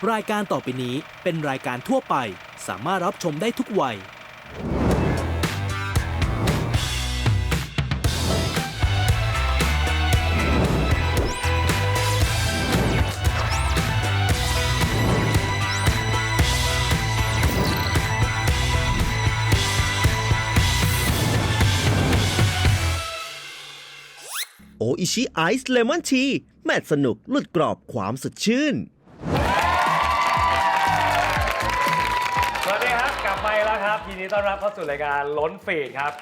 รายการต่อไปนี้เป็นรายการทั่วไปสามารถรับชมได้ทุกวัยโออิชิไอซ์เลมอนทีแมตช์สนุกหลุดกรอบความสดชื่น สวัสดีครับกลับมาแล้วครับยินดีต้อนรับเข้าสู่รายการล้นฟีดครับ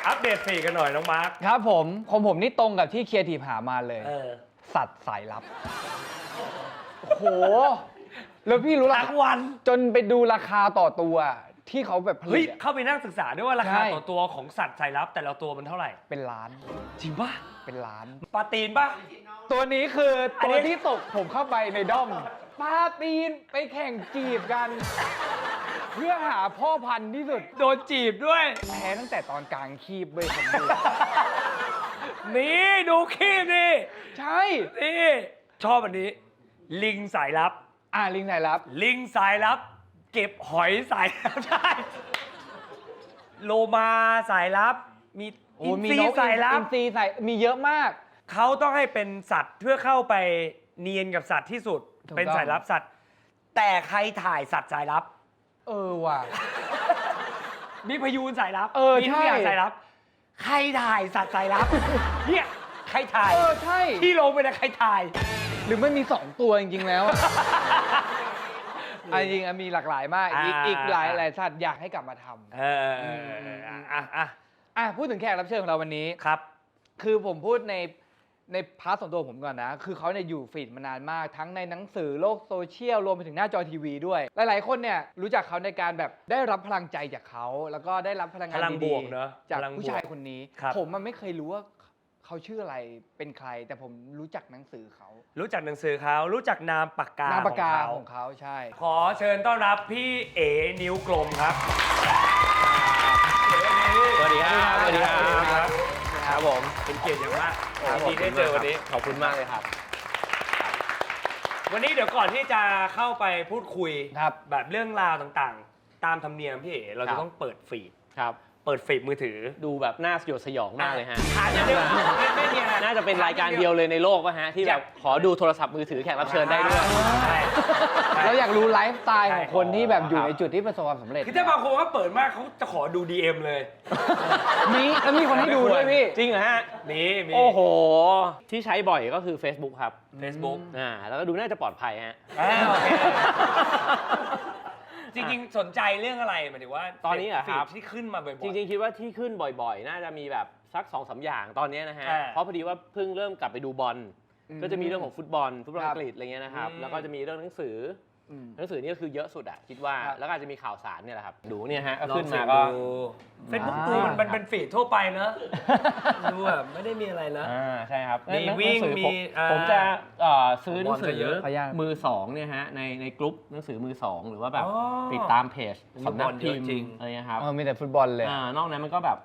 อัปเดตฟีดกันหน่อยน้องมาร์ค ครับผมของผมนี่ตรงกับที่ครีเอทีฟหามาเลย สัตว์สายลับ โอ้โห แล้วพี่รู้ละ ทั้งวัน จนไปดูราคาต่อตัวที่เขาแบบผลิ เฮ้ย ตอะ เข้าไปนั่งศึกษาด้วยว่าราคา ใช่ ต่อตัวของสัตว์สายลับแต่ละตัวมันเท่าไหร่ เป็นล้าน จริงปะ เป็นล้าน ปลาตีนปะ ตัวนี้คือ อัน ตั นี้ วที่ตกผมเข้าไปในด้อมปลาตีนไปแข่งจีบกัน เพื่อหาพ่อพันธุ์ที่สุด โดนจีบด้วย แพ้ตั้งแต่ตอนกลางคีบเว้ยผมดู นี่ดูคีบนี่ ใช่ นี่ชอบอันนี้ ลิงสายลับ ลิงสายลับ ลิงสายลับ เก็บหอยสายลับได้โลมาสายลับ มี โอ้ อิน มี ทรี นก สายลับ อินทรีสายมีเยอะมาก เขาต้องให้เป็นสัตว์เพื่อเข้าไปเนียนกับสัตว์ที่สุด ถูกต้อง เป็นสายลับสัตว์ แต่ใครถ่ายสัตว์สายลับ ว่ะ มีพยูนสายลับ มีทุก ใช่ อย่างสายลับ ใครถ่ายสัตว์สายลับ เนี่ยใครถ่าย ใช่ ที่ลงไปนะใครถ่าย หรือไม่มี2ตัวจริงๆแล้วอะจริงๆมีหลากหลายมาก อีกหลายสัตว์อยากให้กลับมาทำ พูดถึงแขกรับเชิญของเราวันนี้ ครับ คือผมพูดในพาร์ทส่วนตัวผมก่อนนะ คือเขาเนี่ยอยู่ฟีดมานานมาก ทั้งในหนังสือโลกโซเชียลรวมไปถึงหน้าจอทีวีด้วย หลายๆคนเนี่ยรู้จักเขาในการแบบได้รับพลังใจจากเขา แล้วก็ได้รับพลังงาน พลังบ ดี วกเนอะ ๆจาก พลังบวก ผู้ชายคนนี้ ครับ ผมมันไม่เคยรู้ว่าเขาชื่ออะไรเป็นใคร แต่ผมรู้จักหนังสือเขา รู้จักหนังสือเขารู้จักนามปากกาน ามปากกา ของ ของเขาใช่ ขอเชิญต้อนรับพี่เอ๋นิ้วกลมครับ สวัสดีครับ สวัสดีครับ ครับผม เป็นเกียรติอย่างมาก ครับ ยินดีได้เจอวันนี้ ขอบคุณมากเลยครับ วันนี้เดี๋ยวก่อนที่จะเข้าไปพูดคุย ครับ แบบเรื่องราวต่างๆ ตามธรรมเนียมพี่เอ๋เรา ครั จะ บ ต้องเปิดฟีด ครับ เปิดฟีดมือถือ ดูแบบน่าสยดสยองมากเลยฮะ ถามอย่างเดียวไม่มีอะไร น่าจะเป็นรายการเดียวเลยในโลกป่ะฮะ ที่แบบขอดูโทรศัพท์มือถือแขกรับเชิญได้ด้วย ใช่ เราอยากรู้ไลฟ์สไตล์ของคนที่แบบอยู่ ครับ ในจุดที่ประสบความสำเร็จ คือถ้าบางคนเขาเปิดมากเขาจะขอดู DM เลย แล้วมีคนให้ดูด้วยพี่ จริงเหรอฮะ มี โอ้โห ที่ใช้บ่อยก็คือ Facebook ครับ Facebook แล้วก็ดูน่าจะปลอดภัยฮะ โอเคจริงๆ สนใจเรื่องอะไรหมายถึงว่า ตอนนี้เหรอครับ ฟีดที่ขึ้นมาบ่อยๆ จริงๆ คิดว่าที่ขึ้นบ่อยๆ น่าจะมีแบบสัก 2-3 อย่างตอนนี้นะฮะ เพราะพอดีว่าเพิ่งเริ่มกลับไปดูบอล ก็จะมีเรื่องของฟุตบอลอังกฤษอะไรเงี้ยนะครับ แล้วก็จะมีเรื่องหนังสือหนังสือนี่ก็คือเยอะสุดอะคิดว่า แล้วก็อาจจะมีข่าวสารเนี่ยแหละครับ ดูเนี่ยฮะก็ขึ้นมาก็ เฟซบุ๊กดูมันเป็นฟีดทั่วไปเนอะดูแบบไม่ได้มีอะไรนะ ใช่ครับ มี หนัง วิ่ง สือ มี ผมจะซื้อหนังสื บอลก็เย อ อะ มือสองเนี่ยฮะในกลุ่มหนังสือมือสองหรือว่าแบบ อ๋อ ติดตามเพจสำนักพิม บอลเยอะจริง พ์อะไรเงี้ยครับ มีแต่ฟุตบอลเลย นอกนั้นมันก็แบบ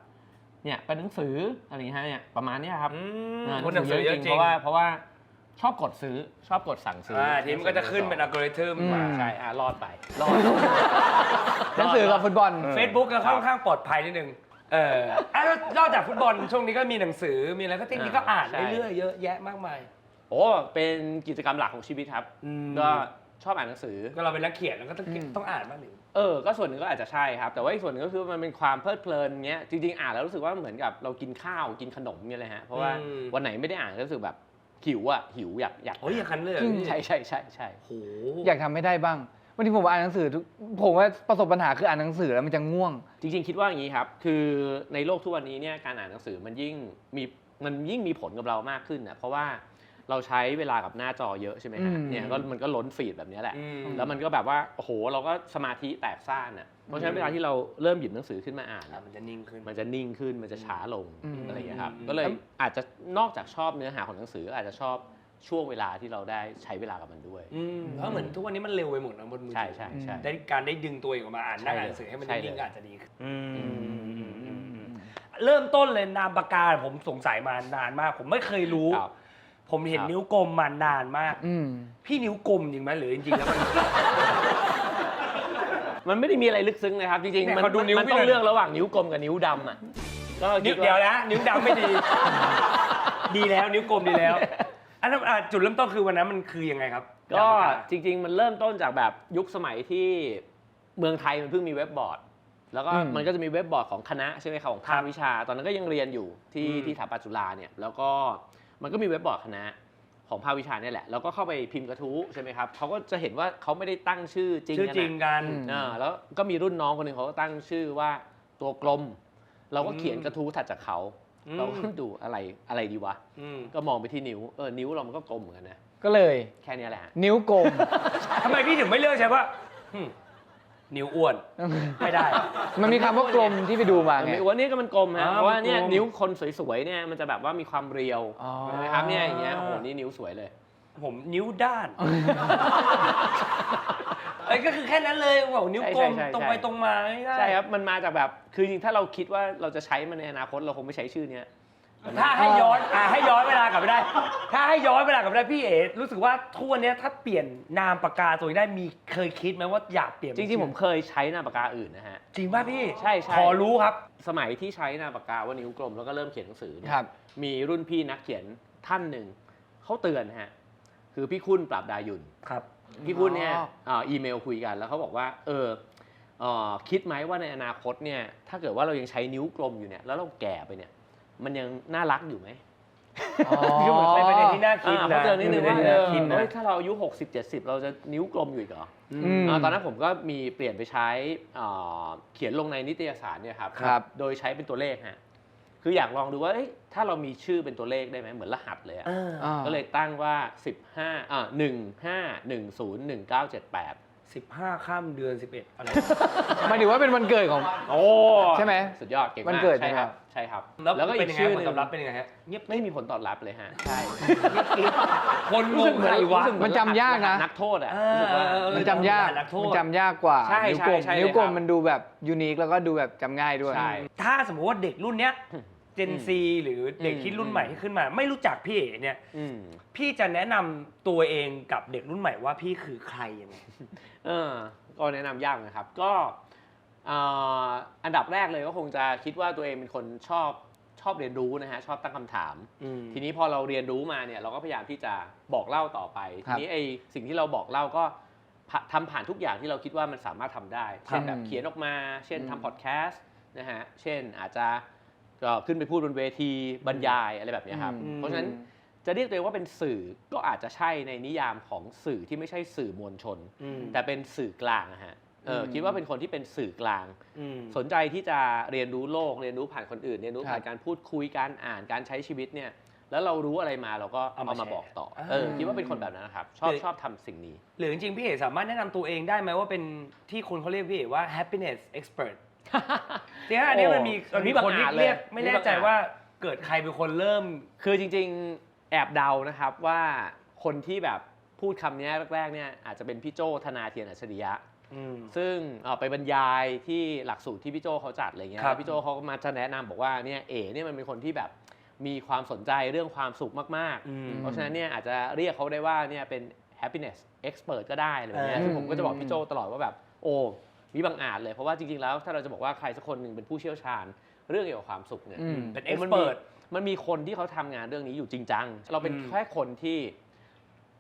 เนี่ยเป็นหนังสืออะไรอย่างเงี้ยเนี่ยประมาณเนี้ยครับ คนหนังสือเยอะจริง เพราะว่าชอบกดซื้อชอบกดสั่งซื้อ ทีมนก็จะขึ้นเป็นอัลกอริทึม ใช่รอดไป หนังสือกับฟุตบอล เฟซบุ๊กก็ค่อนข้างปลอดภัยนิดนึงแล้วนอกจากฟุตบอลช่วงนี้ก็มีหนังสือมีอะไรก็จริงๆก็อ่านเรื่อยๆเยอะแยะมากมาย โอ้เป็นกิจกรรมหลักของชีวิตครับ ก็ชอบอ่านหนังสือ ก็เราเป็นนักเขียนแล้วก็ต้องอ่านบ้างหนึ่ง ก็ส่วนหนึ่งก็อาจจะใช่ครับ แต่ว่าอีกส่วนหนึ่งก็คือมันเป็นความเพลิดเพลินเงี้ยจริงๆอ่านแล้วรู้สึกว่าเหมือนกับเรากินข้าวกินขนมเนี่ยเลยฮะเพราะว่าวันไหนไม่ได้อ่านก็รู้สึกแบบหิวอยาก โอ้ยอย่างนั้นเลยเหรอ ใช่ โห อยากทำให้ได้บ้างวันที่ผมอ่านหนังสือผมว่าประสบปัญหาคืออ่านหนังสือแล้วมันจะง่วง จริงๆคิดว่าอย่างนี้ครับคือในโลกทุกวันนี้เนี่ยการอ่านหนังสือมันยิ่งมีผลกับเรามากขึ้นนะเพราะว่าเราใช้เวลากับหน้าจอเยอะใช่ไหมฮะเนี่ยก็มันก็ล้นฟีดแบบนี้แหละ แล้วมันก็แบบว่าโอ้โหเราก็สมาธิแตกซ่านอ่ะเพราะฉะนั้นเวลาที่เราเริ่มหยิบหนังสือขึ้นมาอ่าน มันจะนิ่งขึ้น มันจะนิ่งขึ้นมันจะช้าลง อืม อะไรอย่างเงี้ยครับก็เลยอาจจะนอกจากชอบเนื้อหาของหนังสืออาจจะชอบช่วงเวลาที่เราได้ใช้เวลากับมันด้วย เพราะเหมือนทุกวันนี้มันเร็วไปหมดนะบนมือถือ ใช่ ได้การได้ดึงตัวเองออกมาอ่านหน้า ใช่เลย หนังสือให้มัน ใช่เลย นิ่งๆก็อาจจะดีขึ้นเริ่มต้นเลยนามปากกาผมสงสัยมานานมากผมไม่เคยรู้ ครับ ผมเห็นนิ้วกลมมานานมาก พี่นิ้วกลมจริงไหมหรือจริงๆแล้วมัน มันไม่ได้มีอะไรลึกซึ้งนะครับจริง เนี่ย ๆมัน เขาดูนิ้ว มัน พี่ ต้อ หน่ ง อย เลือกระหว่างนิ้วกลมกับนิ้วดำอ่ะก็คิ เดี๋ยวนะนิ้วดำไม่ดี ดีแล้วนิ้วกลมดีแล้วอันนั้นจุดเริ่มต้นคือวันนั้นมันคือยังไงครับ ก็จริงๆมันเริ่มต้นจากแบบยุคสมัยที่เมืองไทยมันเพิ่งมีเว็บบอร์ดแล้วก็มันก็จะมีเว็บบอร์ดของคณะใช่ไหมครับของภาควิชา ตอนนั้นก็ยังเรียนอยู่ที่สถาปัตย์จุฬาเนี่ยแล้วก็มันก็มีเว็บบอร์ดคณะของภาควิชาเนี่ยแหละแล้วก็เข้าไปพิมพ์กระทู้ใช่ไหมครับเขาก็จะเห็นว่าเขาไม่ได้ตั้งชื่อจริง ชื่อจริงกัน แล้วก็มีรุ่นน้องคนหนึ่งเขาก็ตั้งชื่อว่าตัวกลม เราก็เขียนกระทู้ถัดจากเขาเราก็ดูอะไรดีวะก็มองไปที่นิ้วนิ้วเรามันก็กลมเหมือนกันนะ ก็เลย แค่นี้แหละ นิ้วกลม ทำไมพี่ถึงไม่เลือกใช่ปะนิ้วอ้วนไม่ได้ มันมีคำว่ากลมที่ไปดูมาไง วันนี้ก็มันกลมฮะเพราะว่าเนี่ย มันกลม นิ้วคนสวยๆเนี่ยมันจะแบบว่ามีความเรียว อ๋อ ใช่ไหมครับเนี่ยอย่างเงี้ยโอ้โหนี่นิ้วสวยเลย ผมนิ้วด้านก็คือแค่นั้นเลยว่านิ้วกลม ใช่ ตรงไปตรงมาง่ายๆ ใช่ครับมันมาจากแบบคือจริงๆถ้าเราคิดว่าเราจะใช้มันในอนาคตเราคงไม่ใช้ชื่อเนี้ย ถ้าให้ย้อนให้ย้อนเวลากลับไปได้ ถ้าให้ย้อนเวลากลับไปได้พี่เอ๋รู้สึกว่าทุกวันนี้ถ้าเปลี่ยนนามปากกาตัวนี้ได้มีเคยคิดไหมว่าอยากเปลี่ยน จริงๆผมเคยใช้นามปากกาอื่นนะฮะ จริงป่ะพี่ ใช่ ขอรู้ครับ สมัยที่ใช้นามปากกาว่านิ้วกลมแล้วก็เริ่มเขียนหนังสือเนี่ย ครับ มีรุ่นพี่นักเขียนท่านหนึ่งเขาเตือนฮะคือพี่คุณปราบดายุน ครับ พี่คุณเนี่ยอีเมลคุยกันแล้วเขาบอกว่าคิดไหมว่าในอนาคตเนี่ยถ้าเกิดว่าเรายังใช้นิ้วกลมอยู่เนี่ยแล้วเราแก่ไปเนี่ยมันยังน่ารักอยู่ไหม คือเหมือนเป็นประเด็นที่น่าคิด เขา นะ เตือนนิดนึงว่า คิดนะ ถ้าเราอายุ60-70 เราจะนิ้วกลมอยู่อีกเหรอ ม ตอนนั้นผมก็มีเปลี่ยนไปใช้เขียนลงในนิตยสารเนี่ยครับ ครับ โดยใช้เป็นตัวเลขฮะคืออยากลองดูว่าถ้าเรามีชื่อเป็นตัวเลขได้ไหมเหมือนรหัสเลยอะ ก็เลยตั้งว่า15 15 ข้ามเดือน 11 อะไร หมายถึงว่าเป็นวันเกิดของ โอ้ ใช่ไหม สุดยอดเก่งมาก วันเกิด ใช่ครับ นะครับ ใช่ครับ แล้วก็ อี เป็น ก ยังไง ชื่อ ผ ห ล นึ่ ตอบรับเป็นยังไงฮะ เงียบไม่มีผลตอบรับเลยฮะใช่ คนงงใครวะ มันจำยากนะ นักโทษอ่ะรู้สึกว่า มันจำยาก นักโทษ มันจำยากกว่า ใช่ นิ้วกลม ใช่ นิ้วกลม เลยครับ มันดูแบบยูนิคแล้วก็ดูแบบจำง่ายด้วย ใช่ ถ้าสมมติว่าเด็กรุ่นเนี้ยเจนซีหรือเด็กที่รุ่นใหม่ที่ขึ้นมา ไม่รู้จักพี่เอ๋เนี่ย อืม พี่จะแนะนำตัวเองกับเด็กรุ่นใหม่ว่าพี่คือใครยังไง ก็แนะนำยากนะครับ ก็อันดับแรกเลยก็คงจะคิดว่าตัวเองเป็นคนชอบเรียนรู้นะฮะชอบตั้งคำถาม ทีนี้พอเราเรียนรู้มาเนี่ยเราก็พยายามที่จะบอกเล่าต่อไป ครั ที บ นี้ไอ้สิ่งที่เราบอกเล่าก็ทำผ่านทุกอย่างที่เราคิดว่ามันสามารถทำได้ เช่นแบบเขียนออกมา เช่นทำพอดแคสต์นะฮะเช่นอาจจะก็ขึ้นไปพูดบนเวทีบรรยายอะไรแบบเนี้ยครับเพราะฉะนั้นจะเรียกตัวเองว่าเป็นสื่อก็อาจจะใช่ในนิยามของสื่อที่ไม่ใช่สื่อมวลชน แต่เป็นสื่อกลางนะฮะคิดว่าเป็นคนที่เป็นสื่อกลาง สนใจที่จะเรียนรู้โลกเรียนรู้ผ่านคนอื่นเรียนรู้ผ่านการพูดคุยการอ่านการใช้ชีวิตเนี่ยแล้วเรารู้อะไรมาเราก็เอามาบอกต่อคิดว่าเป็นคนแบบนั้นนะครับชอบทำสิ่งนี้ หรือจริงๆพี่เอ๋สามารถแนะนำตัวเองได้ไหมว่าเป็นที่คนเขาเรียกพี่เอ๋ว่า happiness expert จริงๆอันนี้มันมี มี คน บางอาจ เรียก เลย ไม่แน่ใจว่าเกิดใครเป็นคนเริ่ม คือจริงๆแอบเดานะครับว่าคนที่แบบพูดคำนี้แรกๆเนี่ยอาจจะเป็นพี่โจธนาเทียนอัจฉริยะซึ่งไปบรรยายที่หลักสูตรที่พี่โจเขาจัดอะไรเงี้ย ครับ แล้วพี่โจเขาก็มาจะแนะนำบอกว่าเนี่ยเนี่ยมันเป็นคนที่แบบมีความสนใจเรื่องความสุขมากๆ เพราะฉะนั้นเนี่ยอาจจะเรียกเขาได้ว่าเนี่ยเป็น happiness expert ก็ได้อะไรแบบเนี้ยซึ่งผมก็จะบอกพี่โจตลอดว่าแบบมีบางอาจเลยเพราะว่าจริงๆแล้วถ้าเราจะบอกว่าใครสักคนหนึ่งเป็นผู้เชี่ยวชาญเรื่องเกี่ยวกับความสุขเนี่ย เป็น expert มันมีคนที่เขาทำงานเรื่องนี้อยู่จริงจังเราเป็นแค่คนที่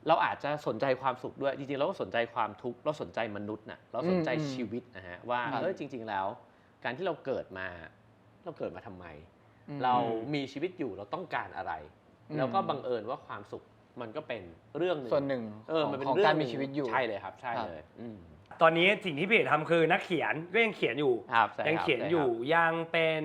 เราอาจจะสนใจความสุขด้วยจริงๆเราก็สนใจความทุกข์เราสนใจมนุษย์นะเราสนใจชีวิตนะฮะว่าจริงๆแล้วการที่เราเกิดมาทำไม เรามีชีวิตอยู่เราต้องการอะไร แล้วก็บังเอิญว่าความสุขมันก็เป็นเรื่องหนึ่ง ส่วนหนึ่ง มันเป็น ของ เรื่อง การมีชีวิตอยู่ ใช่เลยครับใช่เลย ตอนนี้สิ่งที่พี่เอ๋ทำคือนักเขียนก็ยังเขียนอยู่ ครับใช่ครับ ยังเขียน ใช่ครับ อยู่ยังเป็น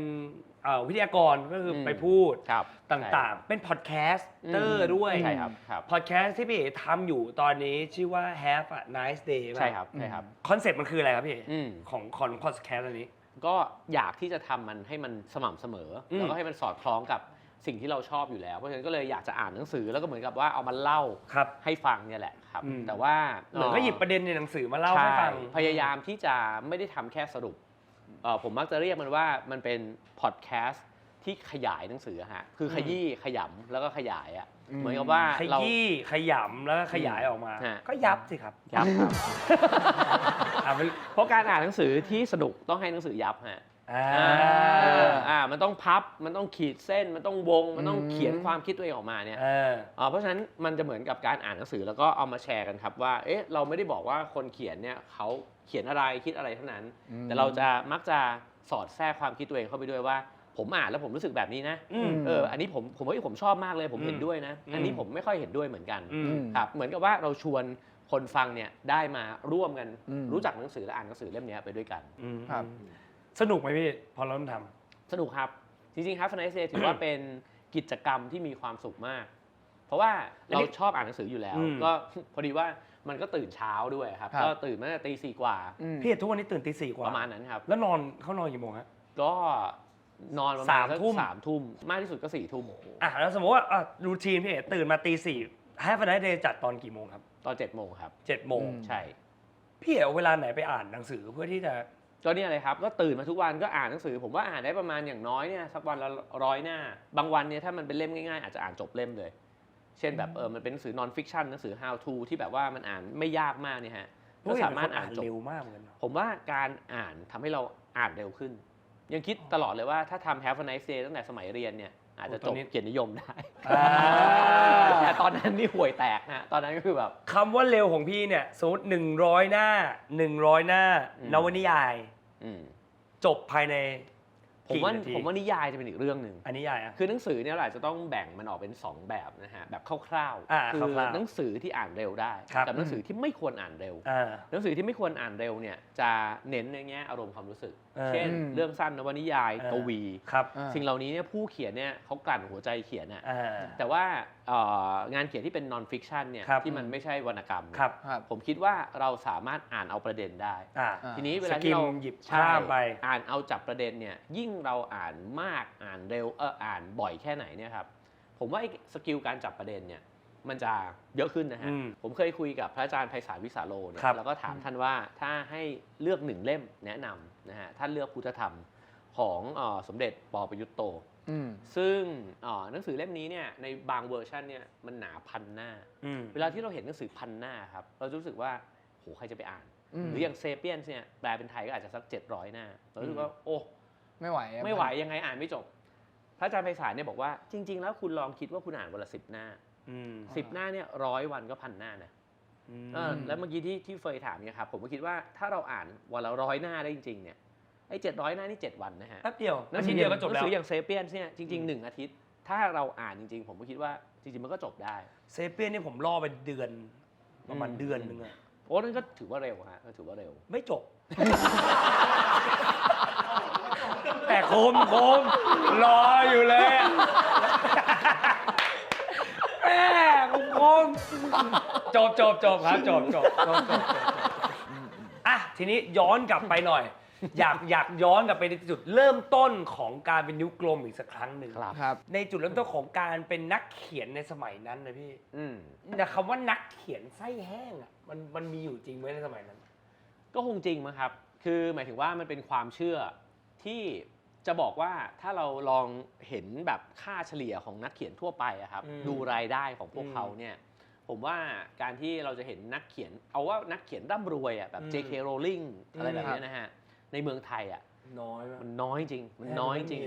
วิทยากรก็คือไปพูด ครับ ต่างๆ เป็นพอดแคสเตอร์ด้วย ใช่ครับครับ พอดแคสต์ที่พี่เอ๋ทำอยู่ตอนนี้ชื่อว่า Have a Nice Day ใช่ครับใช่ครับ คอนเซ็ปต์มันคืออะไรครับพี่เอ๋ อืม ของพอดแคสต์อันนี้ ก็อยากที่จะทำมันให้มันสม่ำเสมอแล้วก็ให้มันสอดคล้องกับสิ่งที่เราชอบอยู่แล้วเพราะฉะนั้นก็เลยอยากจะอ่านหนังสือแล้วก็เหมือนกับว่าเอามาเล่า ครับ ให้ฟังเนี่ยแหละครับ อืม แต่ว่า เหมือนก็หยิบประเด็นในหนังสือมาเล่าให้ฟัง ใช่พยายามที่จะไม่ได้ทำแค่สรุปผมมักจะเรียกมันว่ามันเป็นพอดแคสต์ที่ขยายหนังสือฮะคือขยี้ขยำแล้วก็ขยายอ่ะ เหมือนกับว่า ข เรา ยี้ขยำแล้วก็ขยายออกมา ฮะ ก็ยับสิครับ ยับครับ อ่ะมัน เพราะการอ่านหนังสือที่สนุกต้องให้หนังสือยับฮะ มันต้องพับมันต้องขีดเส้นมันต้องวงมันต้องเขียนความคิดตัวเองออกมาเนี่ยเพราะฉะนั้นมันจะเหมือนกับการอ่านหนังสือแล้วก็เอามาแชร์กันครับว่าเอ๊ะเราไม่ได้บอกว่าคนเขียนเนี่ยเขาเขียนอะไรคิดอะไรเท่านั้น แต่เราจะมักจะสอดแทรกความคิดตัวเองเข้าไปด้วยว่าผมอ่านแล้วผมรู้สึกแบบนี้นะอันนี้ผมว่าผมชอบมากเลยผมเห็นด้วยนะอันนี้ผมไม่ค่อยเห็นด้วยเหมือนกันครับเหมือนกับว่าเราชวนคนฟังเนี่ยได้มาร่วมกันรู้จักหนังสือและอ่านหนังสือเล่มนี้ไปด้วยกัน ครับ สนุกไหมพี่พอเราเริ่มท สนุกครับ จริงๆครับ Nice Day ถือว่าเป็นกิจกรรมที่มีความสุขมาก เพราะว่าเราชอบอ่านหนังสืออยู่แล้ว ก็พอดีว่ามันก็ตื่นเช้าด้วยครับ ก็ตื่นมาตั้งแต่ตี 4 กว่า ำพี่เอกทุกวันนี้ตื่นตี 4 กว่า ประมาณนั้นครับ แล้วเขานอนกี่โมงฮะ ก็นอนประมาณ 3 ทุ่ม 3 ทุ่มมากที่สุดก็4 ทุ่ม แล้วสมมติว่ารูทีนพี่เอกตื่นมาตี 4 Have a Nice Day จัดตอนกี่โมงครับ ตอน7 โมงครับ 7 โมง ใช่ พี่เอกเอาเวลาไหนไปอ่านหนังสือเพื่อที่จะ ก็เนี่ยเลยครับก็ตื่นมาทุกวันก็อ่านหนังสือผมว่าอ่านได้ประมาณอย่างน้อยเนี่ยสักวันละ100 หน้า บางวันเนี่ยถ้ามันเป็นเล่มง่ายๆอาจจะอ่านจบเล่มเลย เช่นแบบมันเป็นหนังสือ non fiction หนังสือ how to ที่แบบว่ามันอ่านไม่ยากมากเนี่ยฮะก็สามารถอ่านจบ เร็วมากเหมือนกัน ผมว่าการอ่านทำให้เราอ่านเร็วขึ้น ยังคิดตลอดเลยว่าถ้าทำ Have a Nice Day ตั้งแต่สมัยเรียนเนี่ยอาจจะจบเกียรตินิยมได้แต่ตอนนั้นนี่ห่วยแตกฮะตอนนั้นก็คือแบบ คำว่าเร็วของพี่เนี่ยสมมติ100 หน้า 100 หน้านวนิยาย จบภายใน ผมว่านิยายจะเป็นอีกเรื่องหนึ่ง อันนิยายอ่ะ คือหนังสือเนี่ยเราอาจจะต้องแบ่งมันออกเป็น2แบบนะฮะแบบคร่าว คื คือหนังสือที่อ่านเร็วได้ ครับ กับหนังสือที่ไม่ควรอ่านเร็ว หนังสือที่ไม่ควรอ่านเร็วเนี่ยจะเน้นในแง่อารมณ์ความรู้สึก เช่น เรื่องสั้นนวนิยายกวี ครับ สิ่งเหล่านี้เนี่ยผู้เขียนเนี่ยเขากลั่นหัวใจเขียนน่ะ แต่ว่างานเขียนที่เป็น non fiction เนี่ย ครับ ที่มันไม่ใช่วรรณกรรมเนี่ย ครับ ผมคิดว่าเราสามารถอ่านเอาประเด็นได้ ทีนี้เวลา สกิ ที่ ม เรา หยิบ ใช่ ภาพไป อ่านเอาจับประเด็นเนี่ยยิ่งเราอ่านมากอ่านเร็วอ่านบ่อยแค่ไหนเนี่ยครับผมว่าไอ้สกิลการจับประเด็นเนี่ยมันจะเยอะขึ้นนะฮะผมเคยคุยกับพระอาจารย์ไพศาลวิสาโลเนี่ยแล้วก็ถามท่านว่าถ้าให้เลือก1 เล่มแนะนำนะฮะท่านเลือกพุทธธรรมของสมเด็จป.ประยุทธ์โตซึ่งหนังสือเล่มนี้เนี่ยในบางเวอร์ชันเนี่ยมันหนา1,000 หน้าเวลาที่เราเห็นหนังสือ1,000 หน้าครับเราจะรู้สึกว่าโหใครจะไปอ่านหรืออย่างเซเปียนส์เนี่ยแปลเป็นไทยก็อาจจะสัก700 หน้าเรารู้สึกว่าโอ้ไม่ไหวยังไงอ่านไม่จบพระอาจารย์ไพศาลเนี่ยบอกว่าจริงๆแล้วคุณลองคิดว่าคุณอ่านวันละ10 หน้า10 หน้าเนี่ย100 วันก็1,000 หน้านะแล้วเมื่อกี้ที่เฟยถามเนี่ยครับผมก็คิดว่าถ้าเราอ่านวันละ100 หน้าได้จริงๆเนี่ยไอ้700 หน้านี่7 วันนะฮะ แป๊บเดียว หนังสื เดียวก็จบ หนั แล้ ง ว สืออย่างเซเปียนเนี่ยจริงๆ1 อาทิตย์ถ้าเราอ่านจริงๆผมก็คิดว่าจริงๆมันก็จบได้ เซเปียนนี่ผมล่อไปเดือนประมาณเดือนนึงอะ โอ้นั่นก็ถือว่าเร็วฮะก็ถือว่าเร็ว ไม่จบ แต่โคมรออยู่เลยแม่โคมจบครับจบอ่ะทีนี้ย้อนกลับไปหน่อย อยากย้อนกลับไปในจุดเริ่มต้นของการเป็นนิ้วกลมอีกสักครั้งหนึ่ง ครับ ในจุดเริ่มต้นของการเป็นนักเขียนในสมัยนั้นนะพี่แต่คำว่านักเขียนไส้แห้งอ่ะมันมีอยู่จริงไหมในสมัยนั้น ก็คงจริงมั้งครับคือหมายถึงว่ามันเป็นความเชื่อที่จะบอกว่าถ้าเราลองเห็นแบบค่าเฉลี่ยของนักเขียนทั่วไปอะครับดูรายได้ของพวกเขาเนี่ยผมว่าการที่เราจะเห็นนักเขียนเอาว่านักเขียนร่ำรวยอะแบบ J.K. Rowling อะไรแบบนี้นะฮะในเมืองไทยอะมันน้อยจริงมันน้อยจริง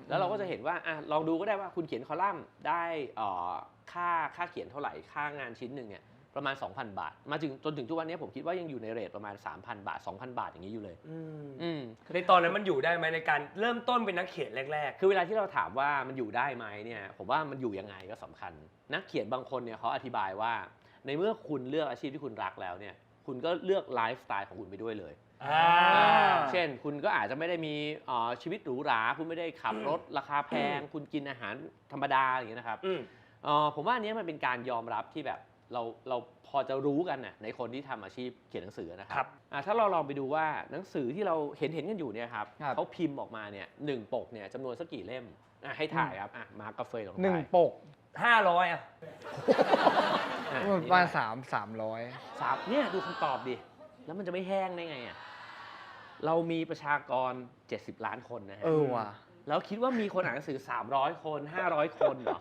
แล้วเราก็จะเห็นว่าลองดูก็ได้ว่าคุณเขียนคอลัมน์ได้ค่าเขียนเท่าไหร่ค่างานชิ้นหนึ่งเนี่ยประมาณ 2,000 บาทมาจนถึงทุกวันนี้ผมคิดว่ายังอยู่ในเรทประมาณ 3,000 บาท 2,000 บาทอย่างนี้อยู่เลยในตอนนั้นมันอยู่ได้ไหมในการเริ่มต้นเป็นนักเขียนแรก คือเวลาที่เราถามว่ามันอยู่ได้ไหมเนี่ยผมว่ามันอยู่ยังไงก็สำคัญนักเขียนบางคนเนี่ยเขาอธิบายว่าในเมื่อคุณเลือกอาชีพที่คุณรักแล้วเนี่ยคุณก็เลือกไลฟ์สไตล์ของคุณไปด้วยเลยเช่นคุณก็อาจจะไม่ได้มีชีวิตหรูหราคุณไม่ได้ขับรถราคาแพงคุณกินอาหารธรรมดาอย่างเงี้ยนะครับผมว่าอันนี้มันเป็นการยอมรับที่แบบเราพอจะรู้กันน่ะในคนที่ทำอาชีพเขียนหนังสือนะครับถ้าเราลองไปดูว่าหนังสือที่เราเห็นกันอยู่เนี่ยครับเขาพิมพ์ออกมาเนี่ย1 ปกเนี่ยจำนวนสักกี่เล่มให้ถ่ายครับมาร์คกาเฟลองถ่าย 1 ปก 500อ่ะ ประมาณ300เนี่ยดูคำตอบดิแล้วมันจะไม่แห้งได้ไงอ่ะเรามีประชากร70 ล้านคนนะฮะว่ะแล้วคิดว่ามีคนอ่านหนังสือ300 คน500 คนเหรอ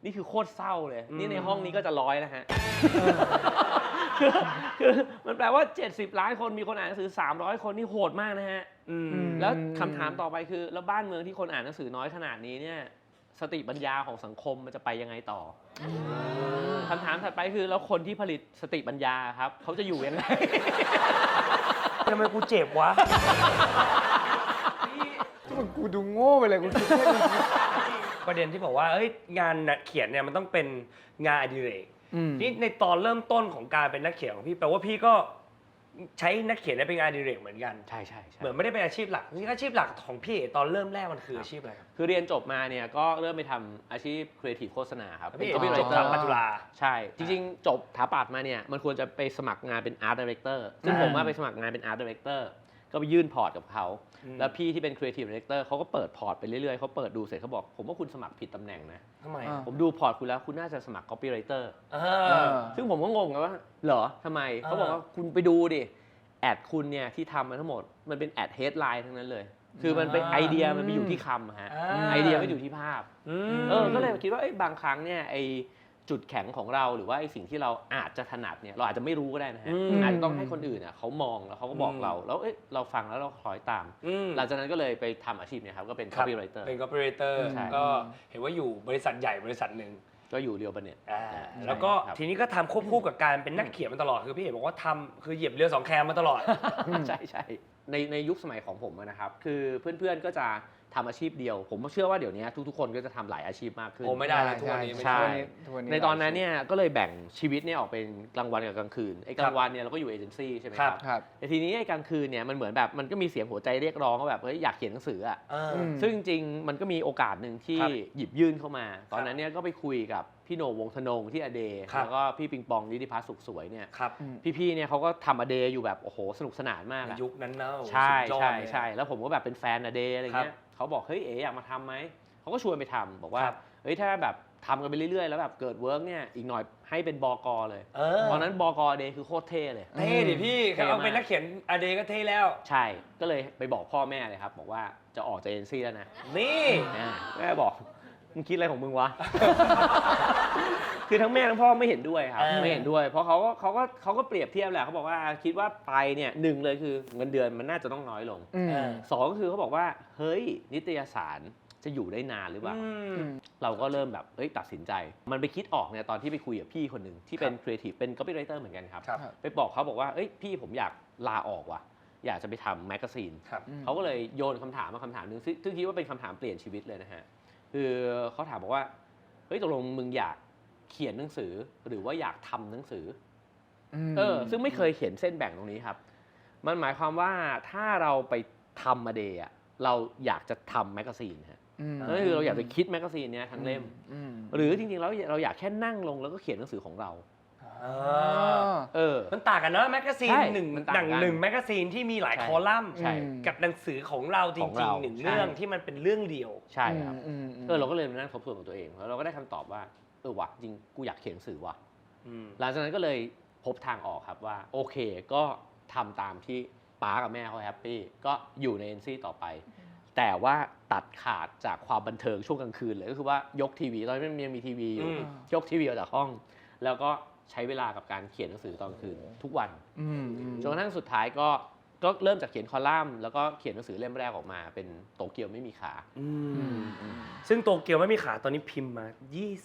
นี่คือโคตรเศร้าเลย นี่ในห้องนี้ก็จะ100แล้วฮะคือมันแปลว่า 70 ล้านคนมีคนอ่านหนังสือ300 คนนี่โหดมากนะฮะแล้วคำถามต่อไปคือแล้วบ้านเมืองที่คนอ่านหนังสือน้อยขนาดนี้เนี่ยสติปัญญาของสังคมมันจะไปยังไงต่อคำถามถัดไปคือแล้วคนที่ผลิตสติปัญญาครับเขาจะอยู่ยังไง ทำไมกูเจ็บวะ กูดูโง่ไปเลยกูคิดแค่นี้ ประเด็นที่บอกว่าเอ้ยงานเขียนเนี่ยมันต้องเป็นงานอดิเรกนี่ในตอนเริ่มต้นของการเป็นนักเขียนของพี่แปลว่าพี่ก็ใช้นักเขียนเป็นงานอดิเรกเหมือนกัน ใช่ เหมือนไม่ได้เป็นอาชีพหลักนี่อาชีพหลักของพี่ตอนเริ่มแรกมันคืออาชีพอะไรครับ คือเรียนจบมาเนี่ยก็เริ่มไปทำอาชีพครีเอทีฟโฆษณาครับ พี่ เป็น จบ copywriter ปัจจุฬา ใช่ จริงๆ จบถาปัตย์มาเนี่ยมันควรจะไปสมัครงานเป็นอาร์ตดีเรคเตอร์ซึ่งผมว่าไปสมัครงานเป็นอาร์ตดีเรคเตอร์ก็ไปยื่นพอร์ตกับเขาแล้วพี่ที่เป็นครีเอทีฟดีเรคเตอร์เขาก็เปิดพอร์ตไปเรื่อยๆเขาเปิดดูเสร็จเขาบอกผมว่าคุณสมัครผิดตำแหน่งนะ ทำไม ผมดูพอร์ตคุณแล้วคุณน่าจะสมัคร copywriter ซึ่งผมก็งงกันว่าเหรอทำไมเขาบอกว่าคุณไปดูดิแอดคุณเนี่ยที่ทำมาทั้งหมดมันเป็นแอดเฮดไลน์ทั้งนั้นเลยคือมันเป็นไอเดียมันไปอยู่ที่คำฮะไอเดียไม่อยู่ที่ภาพก็เลยคิดว่าบางครั้งเนี่ยไอจุดแข็งของเราหรือว่าไอสิ่งที่เราอาจจะถนัดเนี่ยเราอาจจะไม่รู้ก็ได้นะฮะอาจจะต้องให้คนอื่นเขามองแล้วเขาก็บอกเราแล้วเราฟังแล้วเราคล้อยตามหลังจากนั้นก็เลยไปทำอาชีพเนี่ยครับก็เป็น copywriter เป็น copywriter ใช่ ก็เห็นว่าอยู่บริษัทใหญ่บริษัทหนึ่ง ก็อยู่เรียวบันเน็ต แล้วก็ทีนี้ก็ทำควบคู่กับการเป็นนักเขียนมาตลอดคือพี่เอกบอกว่าทำคือเหยียบเรือสองแคมมาตลอด ใช่ในยุคสมัยของผมนะครับคือเพื่อนๆก็จะทำอาชีพเดียวผมเชื่อว่าเดี๋ยวนี้ทุกๆคนก็จะทำหลายอาชีพมากขึ้น โอ้ไม่ได้แล้วทุกวันนี้ไม่ ใช่ ใช่ ในตอนนั้นเนี่ยก็เลยแบ่งชีวิตเนี่ยออกเป็นกลางวันกับกลางคืนไอ้กลางวันเนี่ยเราก็อยู่เอเจนซี่ใช่ไหมครับ ครับ แต่ทีนี้ไอ้กลางคืนเนี่ยมันเหมือนแบบมันก็มีเสียงหัวใจเรียกร้องว่าแบบเฮ้ยอยากเขียนหนังสืออ่ะซึ่งจริงๆมันก็มีโอกาสหนึ่งที่หยิบยื่นเข้ามา ตอนนั้นเนี่ยก็ไปคุยกับพี่โหน่งวงธนงที่อเดแล้วก็พี่ปิงปองนิติพัฒน์สุขสวยเนี่ยพี่ๆเนี่ยเขาก็ทำอเดอยู่แบบโอ้โหสนุกสนานมากอะ ยุคนั้นเนอะ ใช่ สุดยอด ใช่ เลย ใช่แล้วผมก็แบบเป็นแฟนอเดอะไรเงี้ยเขาบอกเฮ้ยเอ๋อยากมาทำไหมเขาก็ชวนไปทำบอกว่าเฮ้ยถ้าแบบทำกันไปเรื่อยๆแล้วแบบเกิดเวิร์กเนี่ยอีกหน่อยให้เป็นบกเลยตอนนั้นบกอเดคือโคตรเท่เลย เท่ดิพี่เอาเป็นนักเขียนอเดก็เท่แล้ว ใช่ก็เลยไปบอกพ่อแม่เลยครับบอกว่าจะออกจากเอ็นซี่แล้วนะ นี่ แม่บอกมึงคิดอะไรของมึงวะ คือทั้งแม่ทั้งพ่อไม่เห็นด้วยครับไม่เห็นด้วย เพราะเขาก็เปรียบเทียบแหละเขาบอกว่าคิดว่าไปเนี่ยหนึ่งเลยคือเงินเดือนมันน่าจะต้องน้อยลงสองก็คือเขาบอกว่าเฮ้ยนิตยสารจะอยู่ได้นานหรือเปล่าเราก็เริ่มแบบตัดสินใจมันไปคิดออกเนี่ยตอนที่ไปคุยกับพี่คนหนึ่งที่เป็นครีเอทีฟเป็น copywriter เหมือนกันครับไปบอกเขาบอกว่าพี่ผมอยากลาออกว่ะอยากจะไปทำแมกกาซีนเขาก็เลยโยนคำถามมาคำถามหนึ่งซึ่งคิดว่าเป็นคำถามเปลี่ยนชีวิตเลยนะฮะคือเขาถามบอกว่าเฮ้ยตกลงมึงอยากเขียนหนังสือหรือว่าอยากทำหนังสือซึ่งไม่เคยเห็นเส้นแบ่งตรงนี้ครับมันหมายความว่าถ้าเราไปทำมาเดย์เราอยากจะทำแมกกาซีนฮะนั่นคือเราอยากจะคิดแมกกาซีนเนี้ยทั้งเล่มหรือจริงๆแล้วเราอยากแค่นั่งลงแล้วก็เขียนหนังสือของเรามันต่างกันเนอะแมกกาซีนหนึ่งแมกกาซีนที่มีหลายคอลัมน์กับหนังสือของเราจริงๆหนึ่งเรื่องที่มันเป็นเรื่องเดียวใช่ครับเราก็เลยมานั่งทบทวนกับตัวเองแล้วเราก็ได้คำตอบว่าว่ะจริงกูอยากเขียนหนังสือว่ะหลังจากนั้นก็เลยพบทางออกครับว่าโอเคก็ทำตามที่ป๊ากับแม่เขาแฮปปี้ก็อยู่ในเอ็นซี่ต่อไปแต่ว่าตัดขาดจากความบันเทิงช่วงกลางคืนเลยก็คือว่ายกทีวีตอนนั้นยังมีทีวีอยู่ยกทีวีออกจากห้องแล้วก็ใช้เวลากับการเขียนหนังสือตอนกลางคืนทุกวันจนกระทั่งสุดท้ายก็เริ่มจากเขียนคอลัมน์แล้วก็เขียนหนังสือเล่มแรกออกมาเป็นโตเกียวไม่มีขาซึ่งโตเกียวไม่มีขาตอนนี้พิมพ์มา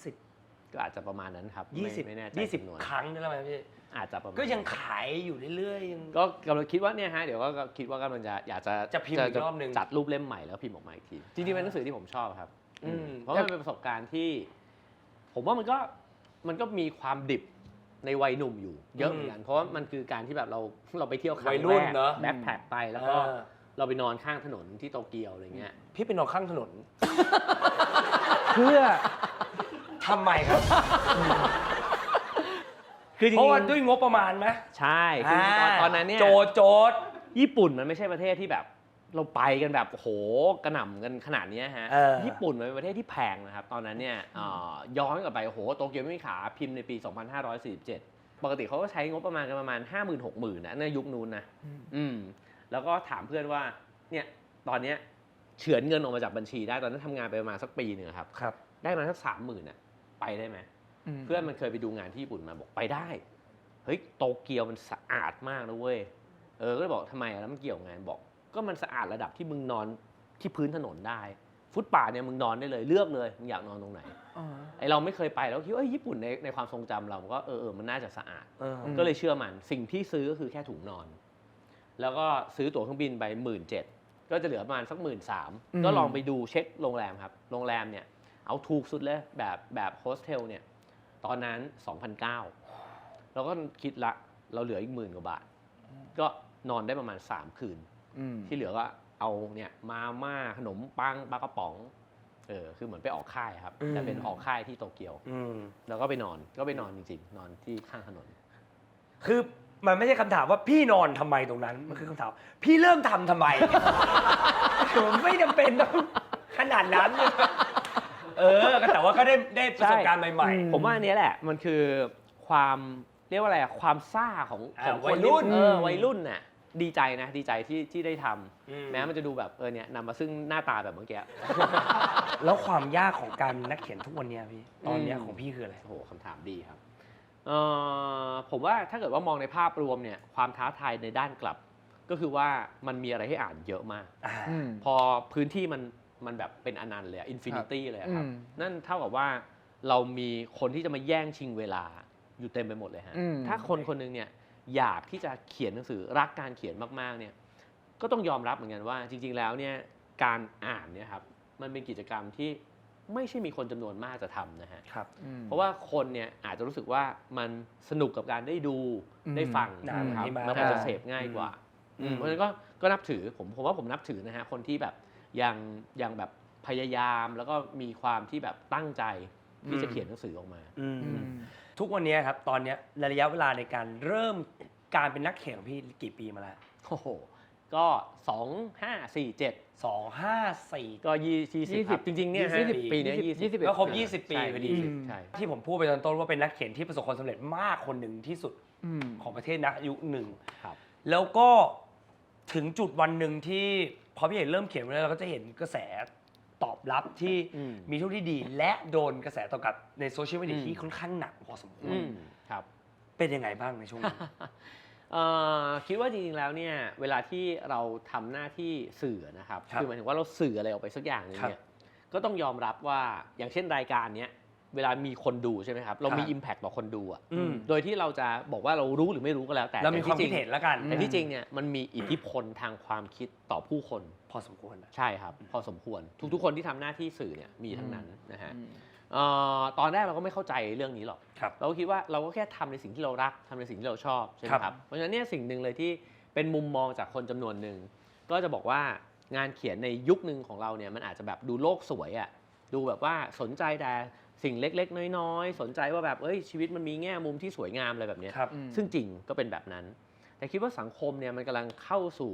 20ก็อาจจะประมาณนั้นครับไม่แน่ใจ20 ครั้งได้แล้วไหมพี่อาจจะประมาณก็ยังขายอยู่เรื่อยๆก็กำลังคิดว่าเนี่ยฮะเดี๋ยวก็คิดว่ากำลังอยากจะพิมพ์อีกรอบนึงจัดรูปเล่มใหม่แล้วพิมพ์ออกมาอีกทีจริงๆเป็นหนังสือที่ผมชอบครับเพราะมันเป็นประสบการณ์ที่ผมว่ามันก็มีความดิบในวัยหนุ่มอยู่เยอะเหมือนกันเพราะว่ามันคือการที่แบบเราไปเที่ยวครั้งแรกแบ็คแพคไปแล้วก็เราไปนอนข้างถนนที่โตเกียวอะไรเงี้ยพี่ไปนอนข้างถนนเพื่อทำไมครับเพราะว่าด้วยงบประมาณไหมใช่คือตอนนั้นเนี่ยโจทย์ญี่ปุ่นมันไม่ใช่ประเทศที่แบบเราไปกันแบบโหกระหน่ำกันขนาดนี้ฮะญี่ปุ่นมันเป็นประเทศที่แพงนะครับตอนนั้นเนี่ยย้อนกลับไปโหโตเกียวไม่มีขาพิมพ์ในปี 2547 ปกติเขาก็ใช้งบประมาณกันประมาณ 50,000-60,000 นะในยุคนู้นนะแล้วก็ถามเพื่อนว่าเนี่ยตอนเนี้ยเฉือนเงินออกมาจากบัญชีได้ตอนนั้นทำงานไปประมาณสักปีหนึ่งครับได้มาสัก 30,000 น่ะ ไปได้ไหมเพื่อนมันเคยไปดูงานที่ญี่ปุ่นมาบอกไปได้เฮ้ยโตเกียวมันสะอาดมากนะเว้ยก็เลยบอกทำไมแล้วมันเกี่ยวไงบอกก็มันสะอาดระดับที่มึงนอนที่พื้นถนนได้ฟุตบาทเนี่ยมึงนอนได้เลยเลือกเลยมึงอยากนอนตรงไหนไอเราไม่เคยไปแล้วคิดว่าญี่ปุ่นในความทรงจำเราก็มันน่าจะสะอาดก็เลยเชื่อมันสิ่งที่ซื้อก็คือแค่ถุงนอนแล้วก็ซื้อตั๋วเครื่องบินไป17,000ก็จะเหลือประมาณสัก13,000ก็ลองไปดูเช็คโรงแรมครับโรงแรมเนี่ยเอาถูกสุดเลยแบบโฮสเทลเนี่ยตอนนั้น 2,900เราก็คิดละเราเหลืออีก10,000 กว่าบาทก็นอนได้ประมาณ3 คืนที่เหลือก็เอาเนี่ยมาม่าขนมปังปลากระป๋องคือเหมือนไปออกค่ายครับแต่เป็นออกค่ายที่โตเกียวแล้วก็ไปนอนจริงๆนอนที่ข้างถนนคือมันไม่ใช่คำถามว่าพี่นอนทำไมตรงนั้นมันคือคำถามพี่เริ่มทำไมมันไม่จำเป็นต้องขนาดนั้นแต่ว่าก็ได้ประสบการณ์ใหม่ๆผมว่าอันนี้แหละมันคือความเรียกว่าอะไรความซ่าของวัยรุ่นวัยรุ่นน่ะดีใจนะดีใจที่ได้ทำแม้มันจะดูแบบเนี่ยนำมาซึ่งหน้าตาแบบเมื่อกี้แล้วความยากของการนักเขียนทุกวันนี้พี่ตอนนี้ของพี่คืออะไรโอ้โหคำถามดีครับผมว่าถ้าเกิดว่ามองในภาพรวมเนี่ยความท้าทายในด้านกลับก็คือว่ามันมีอะไรให้อ่านเยอะมากพอพื้นที่มันแบบเป็นอนันต์เลยอินฟินิตี้เลยครับนั่นเท่ากับว่าเรามีคนที่จะมาแย่งชิงเวลาอยู่เต็มไปหมดเลยฮะถ้าคนนึงเนี่ยอยากที่จะเขียนหนังสือรักการเขียนมากๆเนี่ยก็ต้องยอมรับเหมือนกันว่าจริงๆแล้วเนี่ยการอ่านเนี่ยครับมันเป็นกิจกรรมที่ไม่ใช่มีคนจำนวนมากจะทำนะฮะเพราะว่าคนเนี่ยอาจจะรู้สึกว่ามันสนุกกับการได้ดูได้ฟังนะครับมันอาจจะเสพง่ายกว่าเพราะฉะนั้นก็นับถือผมว่าผมนับถือนะฮะคนที่แบบยังแบบพยายามแล้วก็มีความที่แบบตั้งใจที่จะเขียนหนังสือออกมาทุกวันนี้ครับตอนนี้ระยะเวลาในการเริ่มการเป็นนักเขียนของพี่กี่ปีมาแล้วโอ้โหก็2547ก็20จริงๆเนี่ยปีนี้20ก็ครบ20 ปีพอดีใช่ที่ผมพูดไปตอนต้นว่าเป็นนักเขียนที่ประสบความสำเร็จมากคนหนึ่งที่สุดของประเทศณยุคหนึ่งแล้วก็ถึงจุดวันหนึ่งที่พอพี่เอกเริ่มเขียนแล้วเราก็จะเห็นกระแสตอบรับที่มีทุกที่ดีและโดนกระแสตอบกลับในโซเชียลมีเดียที่ค่อนข้างหนักพอสมควรครับเป็นยังไงบ้างในช่วงนั้นคิดว่าจริงๆแล้วเนี่ยเวลาที่เราทำหน้าที่สื่อนะครับคือหมายถึงว่าเราสื่ออะไรออกไปสักอย่างนึงเนี่ยก็ต้องยอมรับว่าอย่างเช่นรายการเนี้ยเวลามีคนดูใช่ไหมครับเรามี impact ต่อคนดูโดยที่เราจะบอกว่าเรารู้หรือไม่รู้ก็แล้วแต่เรามีความคิดเห็นแล้วกันแต่ที่จริงเนี่ยมันมีอิทธิพลทางความคิดต่อผู้คนพอสมควรใช่ครับพอสมควรทุกๆคนที่ทำหน้าที่สื่อเนี่ยมีทั้งนั้นนะฮะตอนแรกเราก็ไม่เข้าใจเรื่องนี้หรอกเราก็คิดว่าเราก็แค่ทำในสิ่งที่เรารักทำในสิ่งที่เราชอบใช่ไหมครับเพราะฉะนั้นเนี่ยสิ่งหนึ่งเลยที่เป็นมุมมองจากคนจำนวนหนึ่งก็จะบอกว่างานเขียนในยุคหนึ่งของเราเนี่ยมันอาจจะแบบดูโลกสวยอ่ะดูแบบว่าสนใจแต่สิ่งเล็กๆน้อยๆสนใจว่าแบบชีวิตมันมีแง่มุมที่สวยงามอะไรแบบนี้ซึ่งจริงก็เป็นแบบนั้นแต่คิดว่าสังคมเนี่ยมันกำลังเข้าสู่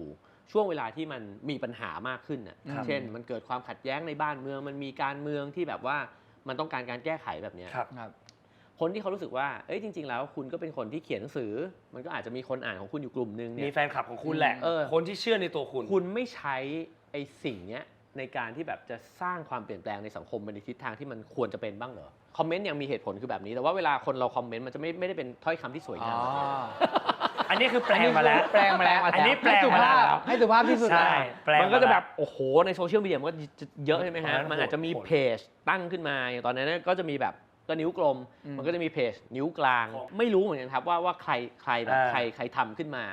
ช่วงเวลาที่มันมีปัญหามากขึ้นน่ะเช่นมันเกิดความขัดแย้งในบ้านเมืองมันมีการเมืองที่แบบว่ามันต้องการแก้ไขแบบนี้คนที่เขารู้สึกว่าจริงๆแล้วคุณก็เป็นคนที่เขียนหนังสือมันก็อาจจะมีคนอ่านของคุณอยู่กลุ่มนึงเนี่ยมีแฟนคลับของคุณแหละคนที่เชื่อในตัวคุณไม่ใช้ไอ้สิ่งนี้ในการที่แบบจะสร้างความเปลี่ยนแปลงในสังคมไปในทิศทางที่มันควรจะเป็นบ้างเหรอคอมเมนต์ยังมีเหตุผลคือแบบนี้แต่ว่าเวลาคนเราคอมเมนต์มันจะไม่ได้เป็นถ้อยคำที่สวยงามอันนี้คือแปลงมาแล้วอันนี้แปลงมาแล้วให้สุภาพที่สุดมันก็จะแบบโอ้โหในโซเชียลมีเดียมันก็เยอะใช่ไหมฮะมันอาจจะมีเพจตั้งขึ้นมาอย่างตอนนั้นก็จะมีแบบก็นิ้วกลมมันก็จะมีเพจนิ้วกลางไม่รู้เหมือนกันครับว่าใครทำขึ้นมา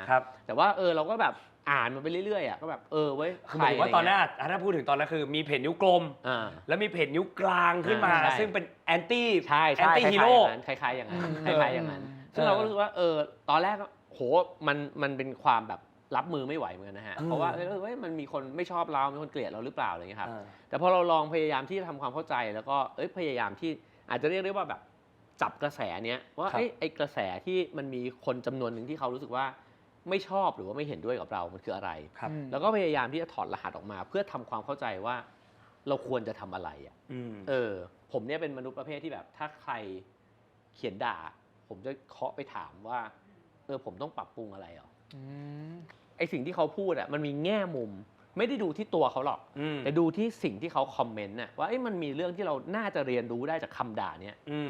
แต่ว่าเราก็แบบอ่านมันไปเรื่อยๆก็แบบเว้ยคือหมายถึงว่าตอนนั้นถ้าพูดถึงตอนนั้นคือมีเพจนิ้วกลมแล้วมีเพจนิ้วกลางขึ้นมาซึ่งเป็นแอนตี้ฮีโร่คล้ายๆอย่างนั้นซึ่งเราก็รู้สึกว่าตอนแรกโหมันเป็นความแบบรับมือไม่ไหวเหมือนกันนะฮะเพราะว่ามันมีคนไม่ชอบเรามีคนเกลียดเราหรือเปล่าอะไรอย่างเงี้ยครับแต่พอเราลองพยายามที่จะทำความเข้าใจแล้วก็พยายามที่อาจจะเรียกได้ว่าแบบจับกระแสเนี้ยว่าไอ้กระแสที่มันมีคนจำนวนหนึ่งที่เขารู้สึกว่าไม่ชอบหรือว่าไม่เห็นด้วยกับเรามันคืออะไรแล้วก็พยายามที่จะถอดรหัสออกมาเพื่อทำความเข้าใจว่าเราควรจะทำอะไรผมเนี่ยเป็นมนุษย์ประเภทที่แบบถ้าใครเขียนด่าผมจะเคาะไปถามว่าผมต้องปรับปรุงอะไรหรอไอสิ่งที่เขาพูดมันมีแง่มุม ไม่ได้ดูที่ตัวเขาหรอก อืม แต่ดูที่สิ่งที่เขาคอมเมนต์น่ะว่ามันมีเรื่องที่เราน่าจะเรียนรู้ได้จากคำด่าเนี้ย อืม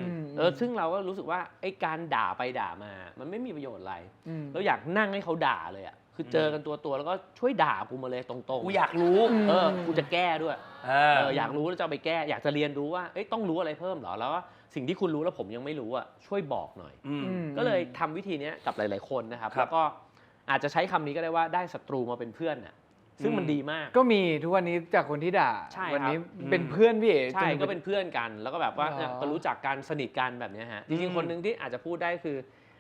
ซึ่งเราก็รู้สึกว่าไอ้การด่าไปด่ามามันไม่มีประโยชน์อะไร อืม เราอยากนั่งให้เขาด่าเลยอ่ะคือเจอกันตัวแล้วก็ช่วยด่ากูมาเลยตรงๆ กูอยากรู้ กูจะแก้ด้วย อยากรู้แล้วจะเอาไปแก้อยากจะเรียนรู้ว่าต้องรู้อะไรเพิ่มเหรอแล้วว่าสิ่งที่คุณรู้แล้วผมยังไม่รู้อ่ะช่วยบอกหน่อย ก็เลยทำวิธีนี้กับหลายๆคนนะครับ ครับ แล้วก็อาจจะใช้คำนี้ก็ได้ว่าได้ศัตรูมาเป็นเพื่อนน่ะซึ่งมันดีมาก ก็มีทุกวันนี้จากคนที่ด่า ใช่ครับ วันี้เป็นเพื่อนพี่เอ๋ ใช่ จ ก็เป็นเพื่อนกันแล้วก็แบบว่า เหรอ เนี่ยก็รู้จักกันสนิทกันแบบเนี้ยฮะจริงๆคนหนึ่งที่อาจจะพูดได้คือ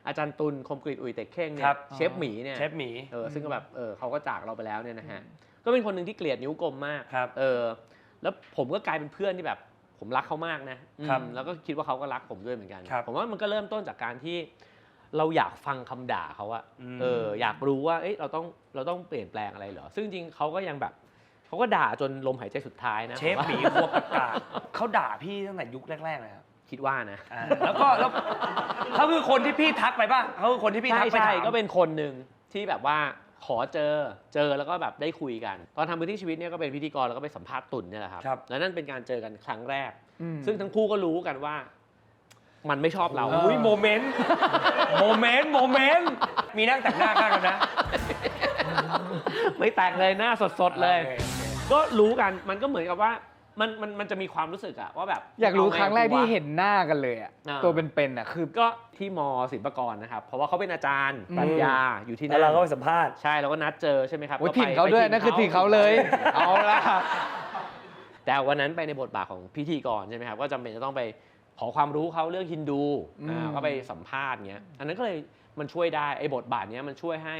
อาจารย์ตุลคมกริตอุ่ยเต็กเข่งเนี่ ครั ย บ เชฟหมีเนี่ย เชฟหมี ซึ่งก็แบบเขาก็จากเราไปแล้วเนี่ยนะฮะก็เป็นคนหนึ่งที่เกลียดนิ้วกลมมาก ครับ แล้วผมก็กลายเป็นเพื่อนที่แบบผมรักเขามากนะครับ แล้วก็คิดว่าเขาก็รักผมด้วยเหมือนกัน ครับ ผมว่ามันก็เริ่มต้นจากการที่เราอยากฟังคำด่าเขาอะ อยากรู้ว่าเราต้องเปลี่ยนแปลงอะไรเหรอซึ่งจริงเขาก็ยังแบบเขาก็ด่าจนลมหายใจสุดท้ายนะ เชฟหมีครัวประกาศเขาด่าพี่ตั้งแต่ยุคแรกๆเลยครับ คิดว่านะ แล้วเขาคือคนที่พี่ทักไปป่ะเขาคือคนที่พี่ทักไป ใช่ ถาม ก็เป็นคนหนึ่งที่แบบว่าขอเจอแล้วก็แบบได้คุยกัน ตอนทำพื้นที่ชีวิตเนี่ยก็เป็นพิธีกรแล้วก็ไปสัมภาษณ์ตุ่นเนี่ยแหละครับ ครับ แล้วนั่นเป็นการเจอกันครั้งแรก อืม ซึ่งทั้งคู่ก็รู้กันว่ามันไม่ชอบเรา อุ้ยโมเมนต์มีนั่งแต่งหน้าข้างกันนะ ไม่แต่งเลยหน้าสดๆเลย โอเค ก็รู้กันมันก็เหมือนกับว่ามันจะมีความรู้สึกอะว่าแบบ อยากรู้ เไ ครั้งแรกที่ วะ เห็นหน้ากันเลยอะ อ่า ตัวเป็นๆอะคือ ก็ที่มศิลปากรนะครับ เพราะว่าเขาเป็นอาจารย์ปรัชญาอยู่ที่ แล้ นั่ วน เราก็ไปสัมภาษณ์ ใช่เราก็นัดเจอใช่ไหมครับ โอ้ย ก็ไป ถิ่นเขาด้วย ไป นั่นคือถิ่นเขาเลย เอาละ แต่วันนั้นไปในบทบาทของพิธีกรใช่ไหมครับก็จำเป็นจะต้องไปขอความรู้เขาเรื่องฮินดูก็ไปสัมภาษณ์เงี้ยอันนั้นก็เลยมันช่วยได้ไอ้บทบาทเนี้ยมันช่วยให้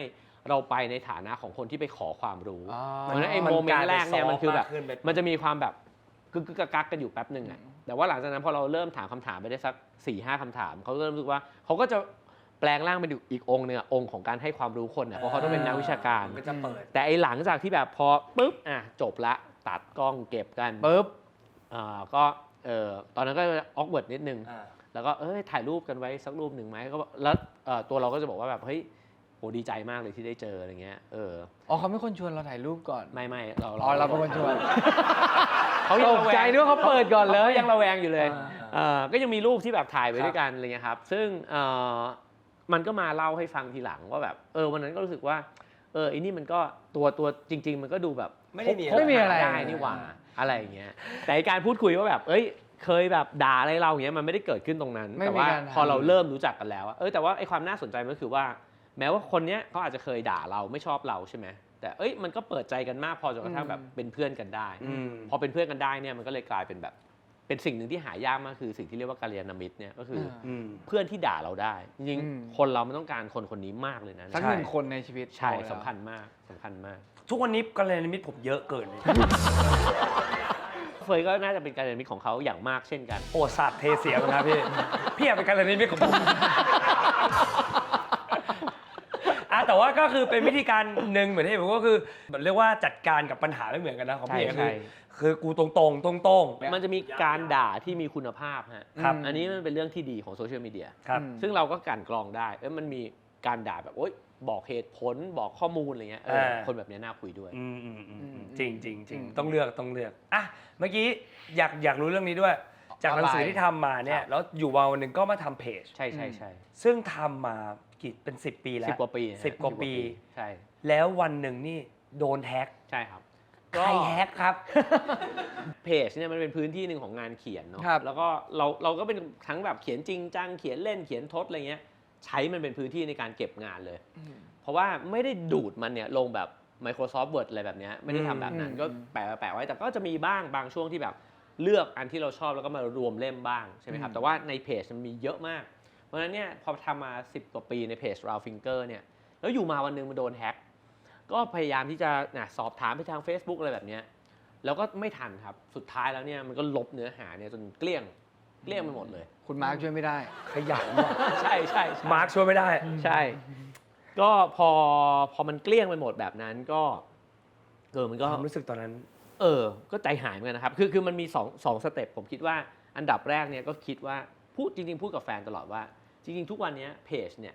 เราไปในฐานะของคนที่ไปขอความรู้ อ๋อ เพราะฉะนั้นไอ้โมเมนต์แรกเนี่ยมันคือแบบ มันกลายเป็นซอฟต์มากขึ้นไป มันจะมีความแบบกึกกักกันอยู่แป๊บหนึ่งอะแต่ว่าหลังจากนั้นพอเราเริ่มถามคำถามไปได้สัก 4-5 คำถามเขาเริ่มรู้สึกว่าเขาก็จะแปลงร่างเป็นอีกองค์หนึ่งอะองค์ของการให้ความรู้คนอะเพราะเขาต้องเป็นนักวิชาการ มันก็จะเปิด แต่ไอ้หลังจากที่แบบพอปุ๊บจบละตัดกล้องเก็บกัน ปุ๊บ ก็ตอนนั้นก็ออกเวิร์ดนิดนึง แล้วก็ถ่ายรูปกันไว้สักรูปหนึ่งไหมก็แล้วตัวเราก็จะบอกว่าแบบเฮ้ยโหดีใจมากเลยที่ได้เจออะไรเงี้ยอ๋อเขาไม่คนชวนเราถ่ายรูปก่อน ไม่ อ๋อเราเป็นคนชวน เขายัง ตกใจนึกว่าเขาเปิดก่อนเลย ขายังระแวงอยู่เลยก็ยังมีรูปที่แบบถ่ายไว้ด้วยกันอะไรเงี้ยครับซึ่งมันก็มาเล่าให้ฟังทีหลังว่าแบบวันนั้นก็รู้สึกว่าไอ้นี่มันก็ตัวจริง ๆ มันก็ดูแบบ ไม่ได้มี ไม่มีอะไร ได้นี่หว่าอะไรอย่างเงี้ยแต่การพูดคุยว่าแบบเคยแบบด่าอะไรเราอย่างเงี้ยมันไม่ได้เกิดขึ้นตรงนั้น ไม่ แต่ มี ว่า การ พอเราเริ่มรู้จักกันแล้วแต่ว่าไอ้ความน่าสนใจมันก็คือว่าแม้ว่าคนเนี้ยเขาอาจจะเคยด่าเราไม่ชอบเราใช่ไหมแต่มันก็เปิดใจกันมากพอจนกระทั่งแบบเป็นเพื่อนกันได้ พอเป็นเพื่อนกันได้เนี่ยมันก็เลยกลายเป็นแบบเป็นสิ่งหนึ่งที่หายากมากคือสิ่งที่เรียกว่ากัลยาณมิตรเนี่ยก็คือเพื่อนที่ด่าเราได้จริงๆคนเรามันต้องการคนนี้มากเลยนะ สักหนึ่งคนในชีวิต ใช่ พอแล้ว สำคัญมาก ทุกวันนี้กัลยาณมิตรผมเยอะเกินเลย เฟยก็น่าจะเป็นกัลยาณมิตรของเขาอย่างมากเช่นกัน โอ้สาดเทเสียนะพี่ พี่อยากเป็นกัลยาณมิตรของผม แต่ว่าก็คือเป็นวิธีการหนึ่งเหมือนที่ผมก็คือแบบเรียกว่าจัดการกับปัญหาไม่เหมือนกันนะของพี่เอก ใช่ คือกูตรงๆ มันจะมีการด่าที่มีคุณภาพฮะ ครับ อันนี้มันเป็นเรื่องที่ดีของโซเชียลมีเดีย ครับ ซึ่งเราก็กลั่นกรองได้มันมีการด่าแบบบอกเหตุผลบอกข้อมูลอะไรเงี้ยคนแบบนี้น่าคุยด้วย จริงต้องเลือกอ่ะเมื่อกี้อยากรู้เรื่องนี้ด้วย จากหนังสือที่ทำมาเนี่ยแล้วอยู่วันหนึ่งก็มาทำเพจ ใช่ ซึ่งทำมากี่เป็น10 ปีแล้ว 10 กว่าปี 10 กว่าปี ใช่ แล้ววันหนึ่งนี่โดนแฮ็ก ใช่ครับ ใครแฮ็กครับ เพจเนี่ยมันเป็นพื้นที่หนึ่งของงานเขียนเนาะ ครับ แล้วก็เราก็เป็นทั้งแบบเขียนจริงจังเขียนเล่นเขียนทดอะไรเงี้ยใช้มันเป็นพื้นที่ในการเก็บงานเลย เพราะว่าไม่ได้ดูดมันเนี่ยลงแบบ Microsoft Word อะไรแบบเนี้ยไม่ได้ทำแบบนั้นก็แปะไว้แต่ก็จะมีบ้างบางช่วงที่แบบเลือกอันที่เราชอบแล้วก็มารวมเล่มบ้างใช่ไหมครับแต่ว่าในเพจมันมีเยอะมากเพราะฉะนั้นเนี่ยพอทำมา10 กว่าปีในเพจ Raw Finger เนี่ยแล้วอยู่มาวันนึงมันโดนแฮ็กก็พยายามที่จะสอบถามไปทาง Facebook อะไรแบบเนี้ยแล้วก็ไม่ทันครับสุดท้ายแล้วเนี่ยมันก็ลบเนื้อหาเนี่ยจนเกลี้ยงไปหมดเลย คุณมาร์คช่วยไม่ได้ ขยันว่ะ ใช่ มาร์คช่วยไม่ได้ ใช่ ก็พอมันเกลี้ยงไปหมดแบบนั้นก็มันก็ ความรู้สึกตอนนั้น ก็ใจหายเหมือนกันนะครับคือมันมี2สเต็ปผมคิดว่าอันดับแรกเนี่ยก็คิดว่าพูดกับแฟนตลอดว่าจริงๆทุกวันนี้เพจเนี่ย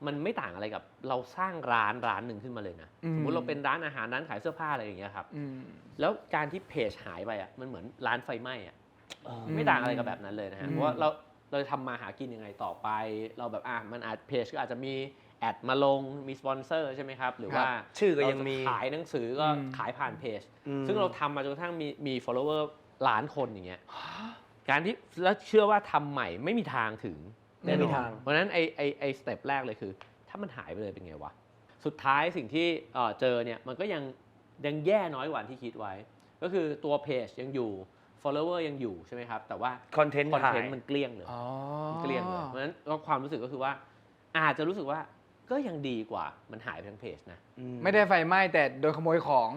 มันไม่ต่างอะไรกับเราสร้างร้านหนึ่งขึ้นมาเลยนะสมมติเราเป็นร้านอาหารร้านขายเสื้อผ้าอะไรอย่างเงี้ยครับแล้วการที่เพจหายไปอ่ะมันเหมือนร้านไฟไหม้อ่ะไม่ต่างอะไรกับแบบนั้นเลยนะฮะเพราะว่าเราจะทำมาหากินยังไงต่อไปเราแบบมันอาจเพจก็อาจจะมีแอดมาลงมีสปอนเซอร์ใช่ไหมครับหรือว่า ชื่อก็ยังมี ขายหนังสือก็ขายผ่านเพจซึ่งเราทำมาจนกระทั่งมี follower ล้านคนอย่างเงี้ยการที่แล้วเชื่อว่าทำใหม่ไม่มีทางถึง ไม่มีทาง เพราะฉะนั้นไอสเต็ปแรกเลยคือถ้ามันหายไปเลยเป็นไงวะสุดท้ายสิ่งที่เจอเนี่ยมันก็ยังแย่น้อยกว่าที่คิดไว้ ก็คือตัวเพจยังอยู่ follower ยังอยู่ใช่ไหมครับแต่ว่า คอนเทนต์ มันเกลี้ยงเลยเกลี้ยงเลยเพราะฉะนั้นความรู้สึกก็คือว่าอาจจะรู้สึกว่าก็ยังดีกว่ามันหายไปทั้งเพจนะ ไม่ได้ไฟไหม้แต่โดนขโมยของ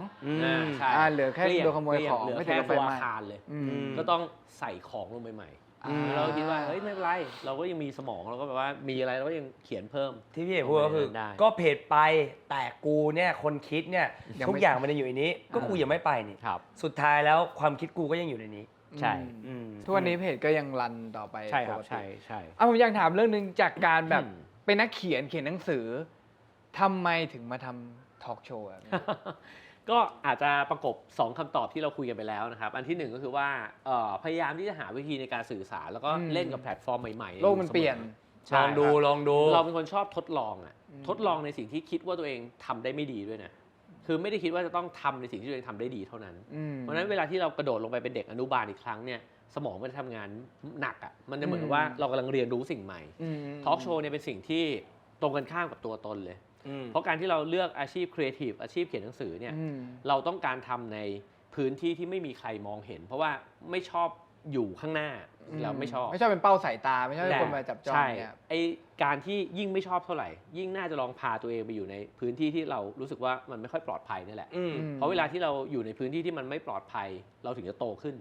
ใช่ เหลือแค่โดนขโมยของ เหลือ ไม่ แค่ ถึงไฟ ตัว ไหม้ อาคารเลย อืม ก็ต้องใส่ของลงไปใหม่เราคิดว่าเฮ้ยไม่เป็นไรเราก็ยังมีสมองเราก็แบบว่ามีอะไรเราก็ยังเขียนเพิ่ม ที่พี่เอกพูดก็คือ ได้ ก็เพจไปแต่กูเนี่ยคนคิดเนี่ย ยังไม่ ทุกอย่างมันจะอยู่ในนี้ ก็กูยังไม่ไปนี่ ครับ สุดท้ายแล้วความคิดกูก็ยังอยู่ในนี้ ใช่ อืม ทุกวันนี้เพจก็ยังรันต่อไป ใช่ครับ ปกติ ใช่ ผมอยากถามเรื่องนึงจากการแบบ อืม เป็นนักเขียนหนังสือทำไมถึงมาทำทอล์กโชว์แบบนี้ ก็อาจจะประกบ 2 คำตอบที่เราคุยกันไปแล้วนะครับ อันที่ 1 ก็คือว่าพยายามที่จะหาวิธีในการสื่อสาร แล้วก็เล่นกับแพลตฟอร์มใหม่ๆ โลกมันเปลี่ยน ใช่ ลองดู ครับ ลองดู เราเป็นคนชอบทดลองอ่ะทดลองในสิ่งที่คิดว่าตัวเองทำได้ไม่ดีด้วยนะคือไม่ได้คิดว่าจะต้องทำในสิ่งที่ตัวเองทำได้ดีเท่านั้น เพราะฉะนั้นเวลาที่เรากระโดดลงไปเป็นเด็กอนุบาลอีกครั้งเนี่ยสมองมันจะทำงานหนักอ่ะมันจะเหมือนกับว่าเรากำลังเรียนรู้สิ่งใหม่ทอล์กโชว์เนี่ยเป็นสิ่งที่ตรงกันข้ามกับตัวตนเลย เพราะการที่เราเลือกอาชีพครีเอทีฟอาชีพเขียนหนังสือเนี่ยเราต้องการทำในพื้นที่ที่ไม่มีใครมองเห็น เพราะว่าไม่ชอบอยู่ข้างหน้าเราไม่ชอบ ไม่ชอบเป็นเป้าสายตาไม่ชอบเป็นคนมาจับจ้อง ใช่ เนี่ย ไอการที่ยิ่งไม่ชอบเท่าไหร่ ยิ่งน่าจะลองพาตัวเองไปอยู่ในพื้นที่ที่เรารู้สึกว่ามันไม่ค่อยปลอดภัยนี่แหละ เพราะเวลาที่เราอยู่ในพื้นที่ที่มันไม่ปลอดภัย เราถึงจะโตขึ้น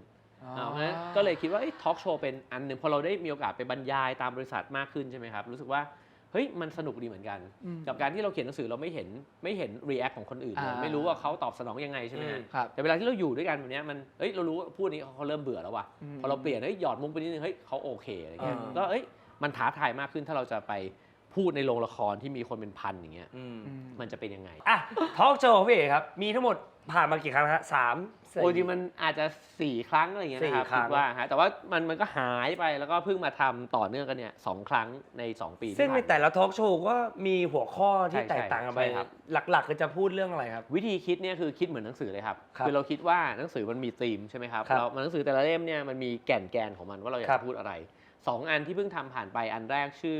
เพราะฉะนั้นก็เลยคิดว่าทอล์กโชว์เป็นอันหนึ่งพอเราได้มีโอกาสไปบรรยายตามบริษัทมากขึ้นใช่ไหมครับรู้สึกว่าเฮ้ยมันสนุกดีเหมือนกัน กับการที่เราเขียนหนังสือเราไม่เห็นรีแอคของคนอื่นเลยไม่รู้ว่าเขาตอบสนองยังไงใช่ไหมฮะ ครับ แต่เวลาที่เราอยู่ด้วยกันแบบนี้มันเฮ้ยเรารู้ว่าพูดนี้เขาเริ่มเบื่อแล้วว่ะพอเราเปลี่ยนเฮ้ยหยอดมุกไปนิดนึงเฮ้ยเขาโอเคอะไรเงี้ยก็เอ้ยมันท้าทายมากขึ้นถ้าเราจะไปพูดในโรงละครที่มีคนเป็นพันอย่างเงี้ยมันจะเป็นยังไง อ่ะทอล์กโชว์ของพี่เอกครับ มีทั้งหมดผ่านมากี่ครั้งฮะ3 โอ้จริงมันอาจจะ4 ครั้งอะไรเงี้ยนะครับ 4 ครั้ คิ ง ดว่าฮะแต่ว่ามันก็หายไปแล้วก็เพิ่งมาทำต่อเนื่องกันเนี่ย2 ครั้งใน 2 ปีที่ ซึ่งใน ผ่านมา แต่ละทอล์กโชว์ก็มีหัวข้อที่ ใช่ แตกต่างกันไป ใช่ครับ หลักๆคือจะพูดเรื่องอะไรครับ วิธีคิดเนี่ยคือคิดเหมือนหนังสือเลยครับ ครับ อเราคิดว่าหนังสือมันมีธีมใช่ไหมครับ ครับ เราหนังสือแต่ละเล่มเนี่ยมันมีแก่นของมันว่าเราอยาก ครับ จะพูดอะไร2 อันที่เพิ่งทำผ่านไปอันแรกชื่อ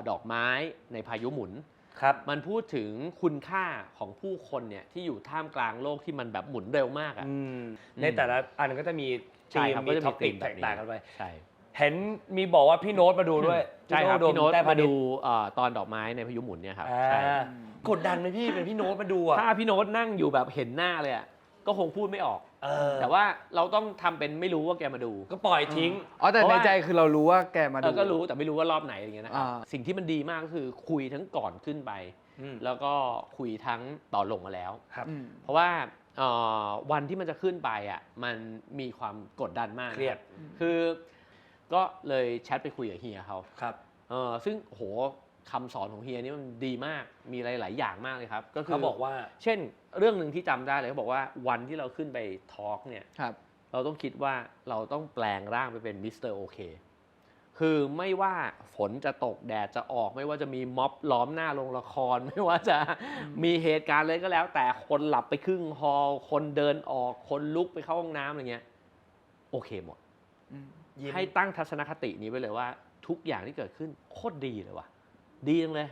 ดอกไม้ในพายุหมุน ครับ มันพูดถึงคุณค่าของผู้คนเนี่ยที่อยู่ท่ามกลางโลกที่มันแบบหมุนเร็วมากอ่ะ ในแต่ละอันก็จะมี ใช่ ธีม ครับ มี ก็จะ ท็ มี อปิก ธีม แตกต่างกันไป ใช่ เห็นมีบอกว่าพี่โน้ตมาดูด้วย ใช่ครับพี่โน้ต แต้พ มาดู ณิชย์ ตอนดอกไม้ในพายุหมุนเนี่ยครับ อ่า ใช่ กดดันไหมพี่เป็นพี่โน้ตมาดูอ่ะ ถ้าพี่โน้ตนั่งอยู่แบบเห็นหน้าเลยอ่ะก็คงพูดไม่ออก แต่ว่าเราต้องทำเป็นไม่รู้ว่าแกมาดู ก็ปล่อยทิ้ง แต่ เพราะ ใน ว่า ใจคือเรารู้ว่าแกมาดู ก็รู้แต่ไม่รู้ว่ารอบไหนอย่างเงี้ยนะครับ อ่า สิ่งที่มันดีมากก็คือคุยทั้งก่อนขึ้นไป แล้วก็คุยทั้งตอนลงมาแล้ว ครับ เพราะว่าวันที่มันจะขึ้นไปอ่ะมันมีความกดดันมาก เครียด คือก็เลยแชทไปคุยกับเฮียเขา ครับ ซึ่งโหคำสอนของเฮียนี่มันดีมากมีหลาย ๆ อย่างมากเลยครับก็คือ เขาบอกว่า เช่นเรื่องหนึ่งที่จำได้เลยเขาบอกว่าวันที่เราขึ้นไปทอล์กเนี่ย ครับ เราต้องคิดว่าเราต้องแปลงร่างไปเป็นมิสเตอร์โอเคคือไม่ว่าฝนจะตกแดดจะออกไม่ว่าจะมีม็อบล้อมหน้าโรงละคร ไม่ว่าจะมีเหตุการณ์อะไรก็แล้ว แต่คนหลับไปครึ่งฮอลคนเดินออกคนลุกไปเข้าห้องน้ำอะไรเงี้ยโอเคหมด ยิ้ม ให้ตั้งทัศนคตินี้ไปเลยว่าทุกอย่างที่เกิดขึ้นโคตรดีเลยว่ะดีจังเลย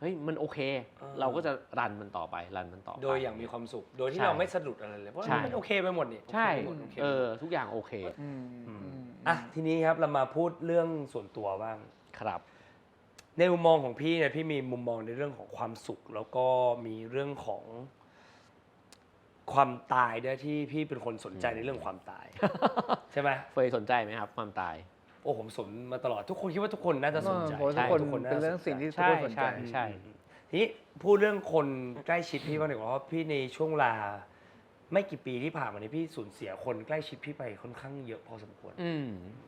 เฮ้ยมันโอเค เราก็จะรันมันต่อไปรันมันต่อไป โดยอย่างมีความสุข โดยที่ ใช่ เราไม่สะดุดอะไรเลย เพราะ ใช่ มันโอเคไปหมดนี่ ใช่ โอเคไปหมดโอเคไปหมด ทุกอย่างโอเค อ่ะทีนี้ครับเรามาพูดเรื่องส่วนตัวบ้าง ครับ ในมุมมองของพี่เนี่ยพี่มีมุมมองในเรื่องของความสุข แล้วก็มีเรื่องของความตายด้วยที่พี่เป็นคนสนใจในเรื่องความตาย ใช่ไหม เฟยสนใจไหมครับความตาย โอ้ผมสนมาตลอดทุกคนคิดว่าทุกคนน่าจะสนใจ ผมว่าทุกคน ทุก เป็นเรื่องสิ่งที่ทุกคนสนใจ ใช่ ทีนี้พูดเรื่องคนใกล้ชิดพี่บ้างดีกว่าเพราะพี่ในช่วงเวลาไม่กี่ปีที่ผ่านมานี้พี่สูญเสียคนใกล้ชิดพี่ไปค่อนข้างเยอะพอสมควร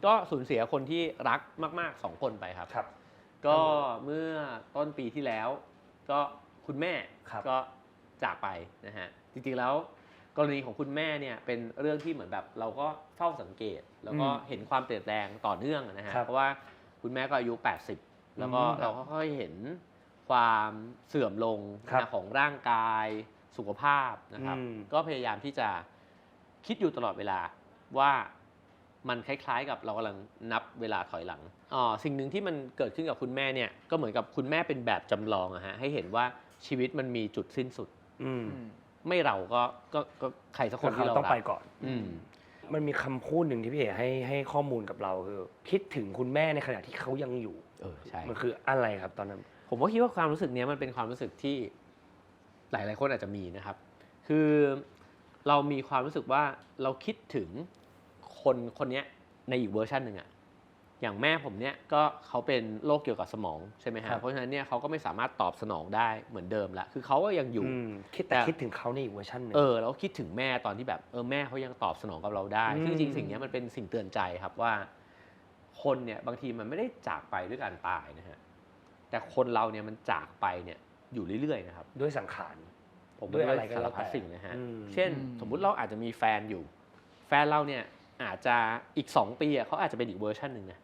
ก็สูญเสียคนที่รักมากๆ2 คนไปครับ ครับ ก็เมื่อต้นปีที่แล้วก็คุณแม่ ครับ ก็จากไปนะฮะจริงๆแล้วกรณีของคุณแม่เนี่ยเป็นเรื่องที่เหมือนแบบเราก็เฝ้าสังเกต แล้วก็เห็นความเปลี่ยนแปลงต่อเนื่องนะฮะ ครับ เพราะว่าคุณแม่ก็อายุ 80 แล้วก็ อืม เราก็ค่อยๆเห็นความเสื่อมลง ครับ นะของร่างกายสุขภาพนะครับ อืม ก็พยายามที่จะคิดอยู่ตลอดเวลาว่ามันคล้ายๆกับเรากำลังนับเวลาถอยหลังสิ่งหนึ่งที่มันเกิดขึ้นกับคุณแม่เนี่ยก็เหมือนกับคุณแม่เป็นแบบจำลองอะฮะให้เห็นว่าชีวิตมันมีจุดสิ้นสุด อืม ไม่เราก็ใครสักคนที่เรา ต้อง รัก ไปก่อน อืม มันมีคำพูดหนึ่งที่พี่เอ๋ให้ข้อมูลกับเราคือคิดถึงคุณแม่ในขณะที่เขายังอยู่ ใช่ มันคืออะไรครับตอนนั้น ผมก็คิดว่าความรู้สึกเนี้ยมันเป็นความรู้สึกที่หลายๆคนอาจจะมีนะครับ คือเรามีความรู้สึกว่าเราคิดถึงคนเนี้ยในอีกเวอร์ชันหนึ่งอะอย่างแม่ผมเนี่ยก็เขาเป็นโรคเกี่ยวกับสมองใช่ไหม ครั ฮะ บ เพราะฉะนั้นเนี่ยเขาก็ไม่สามารถตอบสนองได้เหมือนเดิมละคือเขาก็ยังอยู่ คิดถึงเขาในอีกเวอร์ชันหนึ่ง แล้วคิดถึงแม่ตอนที่แบบแม่เขายังตอบสนองกับเราได้ ซึ่งจริงๆสิ่งนี้มันเป็นสิ่งเตือนใจครับว่า คนเนี่ยบางทีมันไม่ได้จากไปด้วยการตายนะฮะแต่คนเราเนี่ยมันจากไปเนี่ยอยู่เรื่อยๆนะครับ ด้วยสังขาร ผม ด้วยอะไรก็ สา แล้ ร ว พัด แต่ สิ่งนะฮะ อืม เช่น สมมุติเราอาจจะมีแฟนอยู่ แฟนเราเนี่ยอาจจะอีก2 ปีเขาอาจจะเป็นอีกเวอร์ชันหนึ่งนะ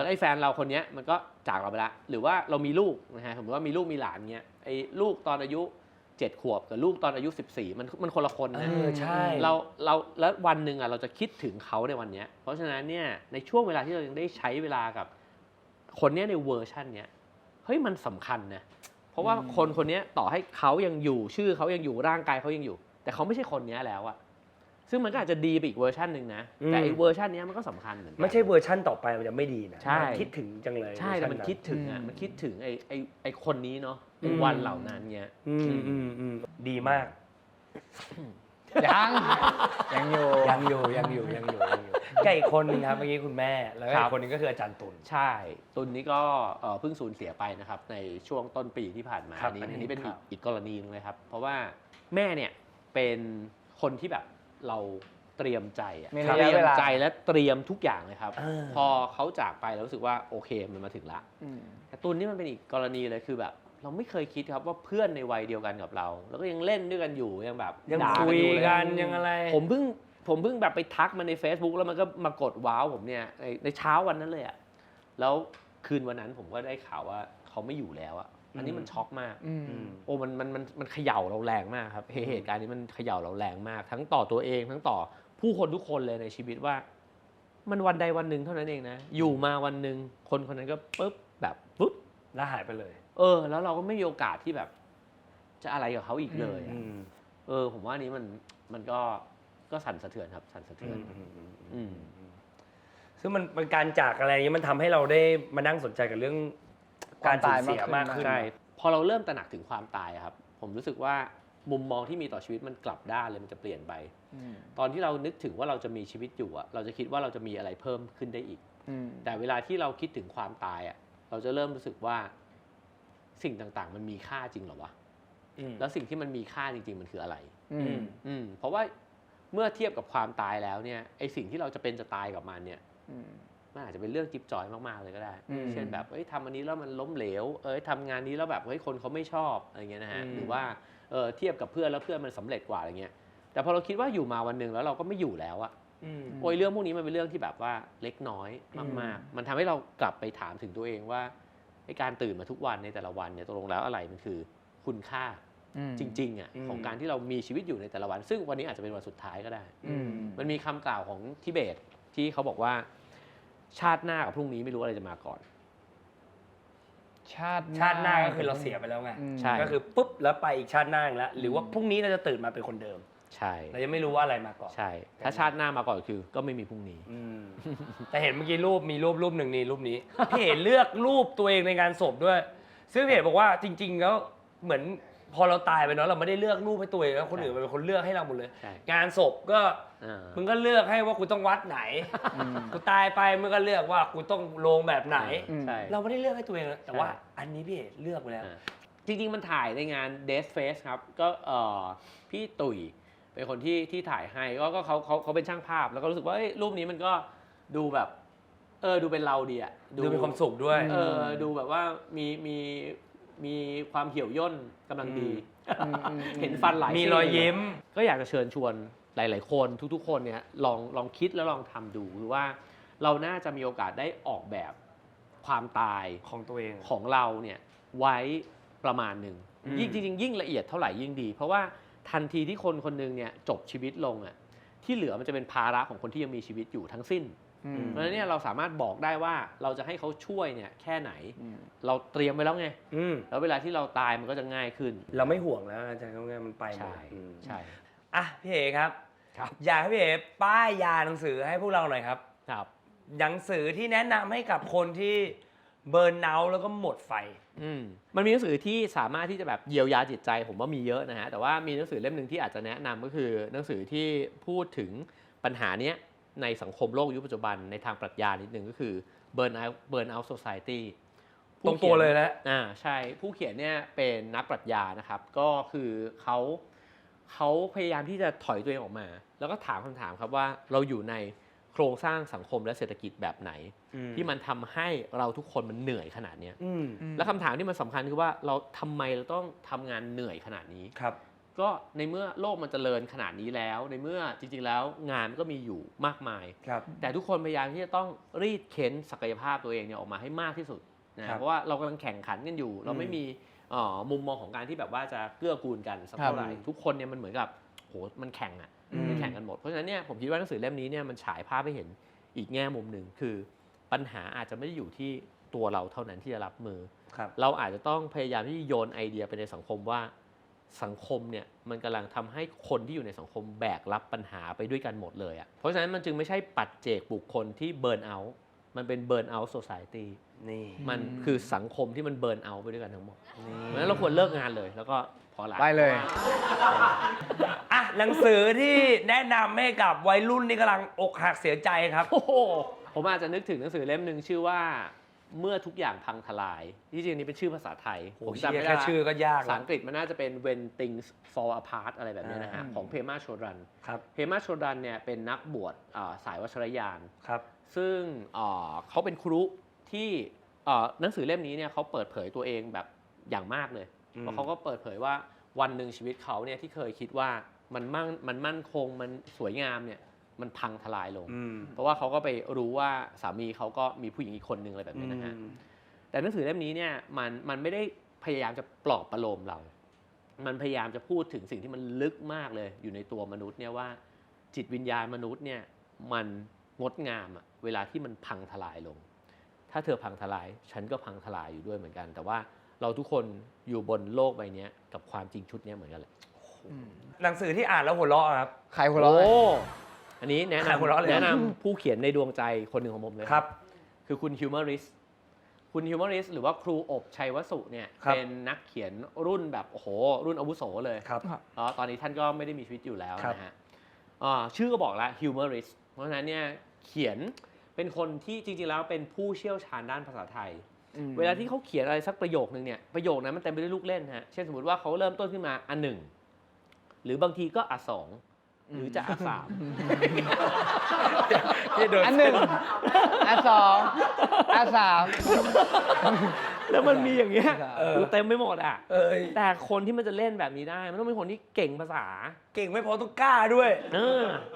ไอ้แฟนเราคนเนี้ยมันก็จากเราไปละหรือว่าเรามีลูกนะฮะสมมติว่ามีลูกมีหลานเงี้ยไอ้ลูกตอนอายุ7 ขวบกับลูกตอนอายุ14มันคนละคนนะ ใช่ เราแล้ววันหนึ่งเราจะคิดถึงเขาในวันเนี้ยเพราะฉะนั้นเนี่ยในช่วงเวลาที่เรายังได้ใช้เวลากับคนเนี้ยในเวอร์ชันเนี้ยเฮ้ยมันสำคัญนะเพราะว่าคนเนี้ยต่อให้เขายังอยู่ชื่อเขายังอยู่ร่างกายเขายังอยู่ แต่เขาไม่ใช่คนเนี้ยแล้วอะซึ่งมันก็อาจจะดีไปอีกเวอร์ชันหนึ่งนะแต่อีกเวอร์ชันเนี้ยมันก็สำคัญเหมือนกัน ไม่ใช่เวอร์ชั่นต่อไปมันจะไม่ดีนะ ใช่ มันคิดถึงจังเลย ใช่แต่มันคิดถึงอ่ะมันคิดถึงไอ้คนนี้เนาะไอ้วันเหล่านั้นเงี้ย ดีมาก ยังอยู่ ยังอยู่แกอีกคนนึงครับเมื่อกี้คุณแม่แล้วก็อีกคนนึงก็คืออาจารย์ตุล ใช่ตุนนี้ก็เพิ่งสูญเสียไปนะครับในช่วงต้นปีที่ผ่านมา ครับ อันนี้เป็น ครับ อีกกรณีนึงเลยครับ เพราะว่าแม่เนี่ยเป็นคนที่แบบเราเตรียมใจอะ มี เต ระ รี ยะ ย เว ม ลา ใจและเตรียมทุกอย่างเลยครับ อ่า พอเขาจากไปแล้วรู้สึกว่าโอเคมันมาถึงละ แต่ตุนนี่มันเป็นอีกกรณีเลยคือแบบ เราไม่เคยคิดครับว่าเพื่อนในวัยเดียวกันกับเรา แล้วก็ยังเล่นด้วยกันอยู่ยังแบบ ยัง ด่า คุย อยู่เล กันยังอะไร ผมเพิ่งแบบไปทักมันใน Facebook แล้วมันก็มากดว้าวผมเนี่ยในเช้าวันนั้นเลยอะแล้วคืนวันนั้นผมก็ได้ข่าวว่าเขาไม่อยู่แล้วอะอันนี้มันช็อกมากโอ้มันเขย่าเราแรงมากครับเหตุการณ์นี้มันเขย่าเราแรงมาก ทั้งต่อตัวเองทั้งต่อผู้คนทุกคนเลยในชีวิตว่า มันวันใดวันหนึ่งเท่านั้นเองนะอยู่มาวันหนึ่งคนคนนั้นก็ปุ๊บแบบปุ๊บ แล้วหายไปเลย แล้วเราก็ไม่มีโอกาสที่แบบจะอะไรกับเขาอีกเลยอะผมว่านี้มันก็สั่นสะเทือนครับสั่นสะเทือน ซึ่งมันเป็นการจากอะไรอย่างนี้มันทำให้เราได้มานั่งสนใจกับเรื่องการสูญเสียมากขึ้น ใช่พอเราเริ่มตระหนักถึงความตายอะครับผมรู้สึกว่ามุมมองที่มีต่อชีวิตมันกลับด้านเลยมันจะเปลี่ยนไปตอนที่เรานึกถึงว่าเราจะมีชีวิตอยู่อะเราจะคิดว่าเราจะมีอะไรเพิ่มขึ้นได้อีกแต่เวลาที่เราคิดถึงความตายอะเราจะเริ่มรู้สึกว่าสิ่งต่างๆมันมีค่าจริงเหรอวะแล้วสิ่งที่มันมีค่าจริงๆมันคืออะไรเพราะว่าเมื่อเทียบกับความตายแล้วเนี่ยไอสิ่งที่เราจะเป็นจะตายกับมันเนี่ยมันอาจจะเป็นเรื่องจิ๊บจอยมากๆเลยก็ได้เช่นแบบทำอันนี้แล้วมันล้มเหลวทำงานนี้แล้วแบบคนเขาไม่ชอบอะไรเงี้ยนะฮะหรือว่าเทียบกับเพื่อนแล้วเพื่อนมันสำเร็จกว่าอะไรเงี้ยแต่พอเราคิดว่าอยู่มาวันหนึ่งแล้วเราก็ไม่อยู่แล้วอะเรื่องพวกนี้มันเป็นเรื่องที่แบบว่าเล็กน้อยมากๆมันทำให้เรากลับไปถามถึงตัวเองว่าไอการตื่นมาทุกวันในแต่ละวันเนี่ยตกลงแล้วอะไรมันคือคุณค่าจริงๆอ่ะของการที่เรามีชีวิตอยู่ในแต่ละวันซึ่งวันนี้อาจจะเป็นวันสุดท้ายก็ได้มันมีคำกล่าวของทิเบตที่เขาบอกว่าชาติหน้ากับพรุ่งนี้ไม่รู้อะไรจะมาก่อน ชาติหน้าก็คือเราเสียไปแล้วไง ใช่ ก็คือปุ๊บแล้วไปอีกชาติหน้าอีกแล้วหรือว่าพรุ่งนี้เราจะตื่นมาเป็นคนเดิม ใช่ เรายังไม่รู้ว่าอะไรมาก่อน ใช่ถ้าชาติหน้ามาก่อนคือก็ไม่มีพรุ่งนี้ แต่เห็นเมื่อกี้มีรูปหนึ่งนี่รูปนี้ พี่เห็นเลือกรูปตัวเองในงานศพด้วย ซึ่งพี่เห็นบอกว่าจริงๆแล้วเหมือนพอเราตายไปเนาะเราไม่ได้เลือกรูปให้ตัวเองแล้วคนอื่นเป็นคนเลือกให้เราหมดเลย ใช่ งานศพก็มึงก็เลือกให้ว่ากูต้องวัดไหนกูตายไปมึงก็เลือกว่ากูต้องลงแบบไหน ใช่ เราไม่ได้เลือกให้ตัวเองแต่ว่าอันนี้พี่เห็นเลือกไปแล้ว จริงๆมันถ่ายในงาน Death Face ครับก็พี่ตุ๋ยเป็นคนที่ถ่ายให้ก็เขาเป็นช่างภาพแล้วก็รู้สึกว่ารูปนี้มันก็ดูแบบดูเป็นเราดีอะ ดูมีความสุขด้วย ดูแบบว่ามีความเหี่ยวย่นกำลังดี เห็นฟันหลาย มี ซี่ รอยยิ้ม ก็อยากจะเชิญชวนหลายๆคนทุกๆคนเนี่ยลองคิดแล้วลองทำดูคือว่าเราน่าจะมีโอกาสได้ออกแบบความตาย ของตัวเอง ของเราเนี่ยไว้ประมาณหนึ่ง อืม ยิ่งจริงๆยิ่งละเอียดเท่าไหร่ยิ่งดี เพราะว่าทันทีที่คนคนหนึงเนี่ยจบชีวิตลงอ่ะที่เหลือมันจะเป็นภาระของคนที่ยังมีชีวิตอยู่ทั้งสิ้น เพราะฉะนั้นเนี่ยเราสามารถบอกได้ว่าเราจะให้เขาช่วยเนี่ยแค่ไหน เราเตรียมไว้แล้วไง แล้วเวลาที่เราตายมันก็จะง่ายขึ้น เราไม่ห่วงแล้วอาจารย์ง่ายๆมันไปหมด ใช่ใช่ อ่ะพี่เอ๋ครับ ครับ อยากให้พี่เอ๋ป้ายยาหนังสือให้พวกเราหน่อยครับ ครับ หนังสือที่แนะนำให้กับคนที่เบิร์นเอาท์แล้วก็หมดไฟ มันมีหนังสือที่สามารถที่จะแบบเยียวยาจิตใจผมว่ามีเยอะนะฮะแต่ว่ามีหนังสือเล่มหนึ่งที่อาจจะแนะนำก็คือหนังสือที่พูดถึงปัญหาเนี้ยในสังคมโลกยุคปัจจุบันในทางปรัชญานิดนึงก็คือ Burn Out Society ตรงตัวเลยนะ ใช่ผู้เขียนเนี่ยเป็นนักปรัชญานะครับก็คือเขาพยายามที่จะถอยตัวเองออกมา แล้วก็ถามคำถามครับว่าเราอยู่ในโครงสร้างสังคมและเศรษฐกิจแบบไหน ที่มันทำให้เราทุกคนมันเหนื่อยขนาดเนี้ย และคำถามที่มันสำคัญคือว่าเราทำไมเราต้องทำงานเหนื่อยขนาดนี้ ครับ ก็ในเมื่อโลกมันเจริญขนาดนี้แล้ว ในเมื่อจริงๆแล้วงานก็มีอยู่มากมาย ครับ แต่ทุกคนพยายามที่จะต้องรีดเค้นศักยภาพตัวเองเนี่ยออกมาให้มากที่สุดนะเพราะว่าเรากำลังแข่งขันกันอยู่ เราไม่มีมุมมองของการที่แบบว่าจะเกื้อกูลกันสักเท่าไหร่ทุกคนเนี่ยมันเหมือนกับโหมันแข่งอ่ะมันแข่งกันหมดเพราะฉะนั้นเนี่ยผมคิดว่าหนังสือเล่มนี้เนี่ยมันฉายภาพให้เห็นอีกแง่มุมหนึ่งคือปัญหาอาจจะไม่ได้อยู่ที่ตัวเราเท่านั้นที่จะรับมือ ครับ เราอาจจะต้องพยายามที่โยนไอเดียไปในสังคมว่าสังคมเนี่ยมันกำลังทำให้คนที่อยู่ในสังคมแบกรับปัญหาไปด้วยกันหมดเลยอ่ะเพราะฉะนั้นมันจึงไม่ใช่ปัจเจกบุคคลที่เบิร์นเอาท์มันเป็นเบิร์นเอาท์โซซายตี้ นี่ มันคือสังคมที่มันเบิร์นเอาท์ไปด้วยกันทั้งหมดเพราะฉะนั้นเราควรเลิกงานเลยแล้วก็พอละ ไปเลย อ่ะหนังสือที่แนะนำให้กับวัยรุ่นที่กำลังอกหักเสียใจครับ โอ้โหผมอาจจะนึกถึงหนังสือเล่มหนึ่งชื่อว่าเมื่อทุกอย่างพังทลายที่จริงนี้เป็นชื่อภาษาไทยผมจำไม่ได้ แค่ชื่อก็ยาก ภาษาอังกฤษมันน่าจะเป็น When Things Fall Apart อะไรแบบนี้นะฮะของเพมาโชดัน ครับ เพมาโชดันเนี่ยเป็นนักบวชสายวัชรยาน ครับ ซึ่งเขาเป็นครูที่หนังสือเล่มนี้เนี่ยเขาเปิดเผยตัวเองแบบอย่างมากเลยเพราะเขาก็เปิดเผยว่าวันหนึ่งชีวิตเขาเนี่ยที่เคยคิดว่ามันมั่นคงมันสวยงามเนี่ยมันพังทลายลง เพราะว่าเขาก็ไปรู้ว่าสามีเขาก็มีผู้หญิงอีกคนนึงอะไรแบบนี้นะฮะแต่หนังสือเล่มนี้เนี่ยมันไม่ได้พยายามจะปลอบประโลมเรา มันพยายามจะพูดถึงสิ่งที่มันลึกมากเลยอยู่ในตัวมนุษย์เนี่ยว่าจิตวิญญาณมนุษย์เนี่ยมันงดงามอะเวลาที่มันพังทลายลง ถ้าเธอพังทลายฉันก็พังทลายอยู่ด้วยเหมือนกัน แต่ว่าเราทุกคนอยู่บนโลกใบนี้กับความจริงชุดนี้เหมือนกันแหละ หนังสือที่อ่านแล้วหัวเราะครับ ใครหัวเราะ โอ้อันนี้แนะ ใครหัวเราะเลย แนะนำผู้เขียนในดวงใจคนหนึ่งของผมเลย ครับ คือคุณฮิวเมอริสคุณฮิวเมอริสหรือว่าครูอบชัยวสุเนี่ย ครับ เป็นนักเขียนรุ่นแบบโอ้โหรุ่นอาวุโสเลย ครับ ตอนนี้ท่านก็ไม่ได้มีชีวิตอยู่แล้ว ครับ นะฮะชื่อก็บอกแล้วฮิวเมอริสเพราะฉะนั้นเนี่ยเขียนเป็นคนที่จริงๆแล้วเป็นผู้เชี่ยวชาญด้านภาษาไทย เวลาที่เขาเขียนอะไรสักประโยคนึงเนี่ยประโยคนั้นมันเต็มไปด้วยลูกเล่นฮะเช่นสมมติว่าเขาเริ่มต้นขึ้นมาอันหนึ่งหรือบางทีก็อันสองหรือจะอันสาม อันหนึ่งอันสองอันสาม แล้วมันมีอย่างเงี้ย เออ อยู่เต็มไปหมดอ่ะ เอ้ย แต่คนที่มันจะเล่นแบบนี้ได้ มันต้องเป็นคนที่เก่งภาษา เก่งไม่พอต้องกล้าด้วย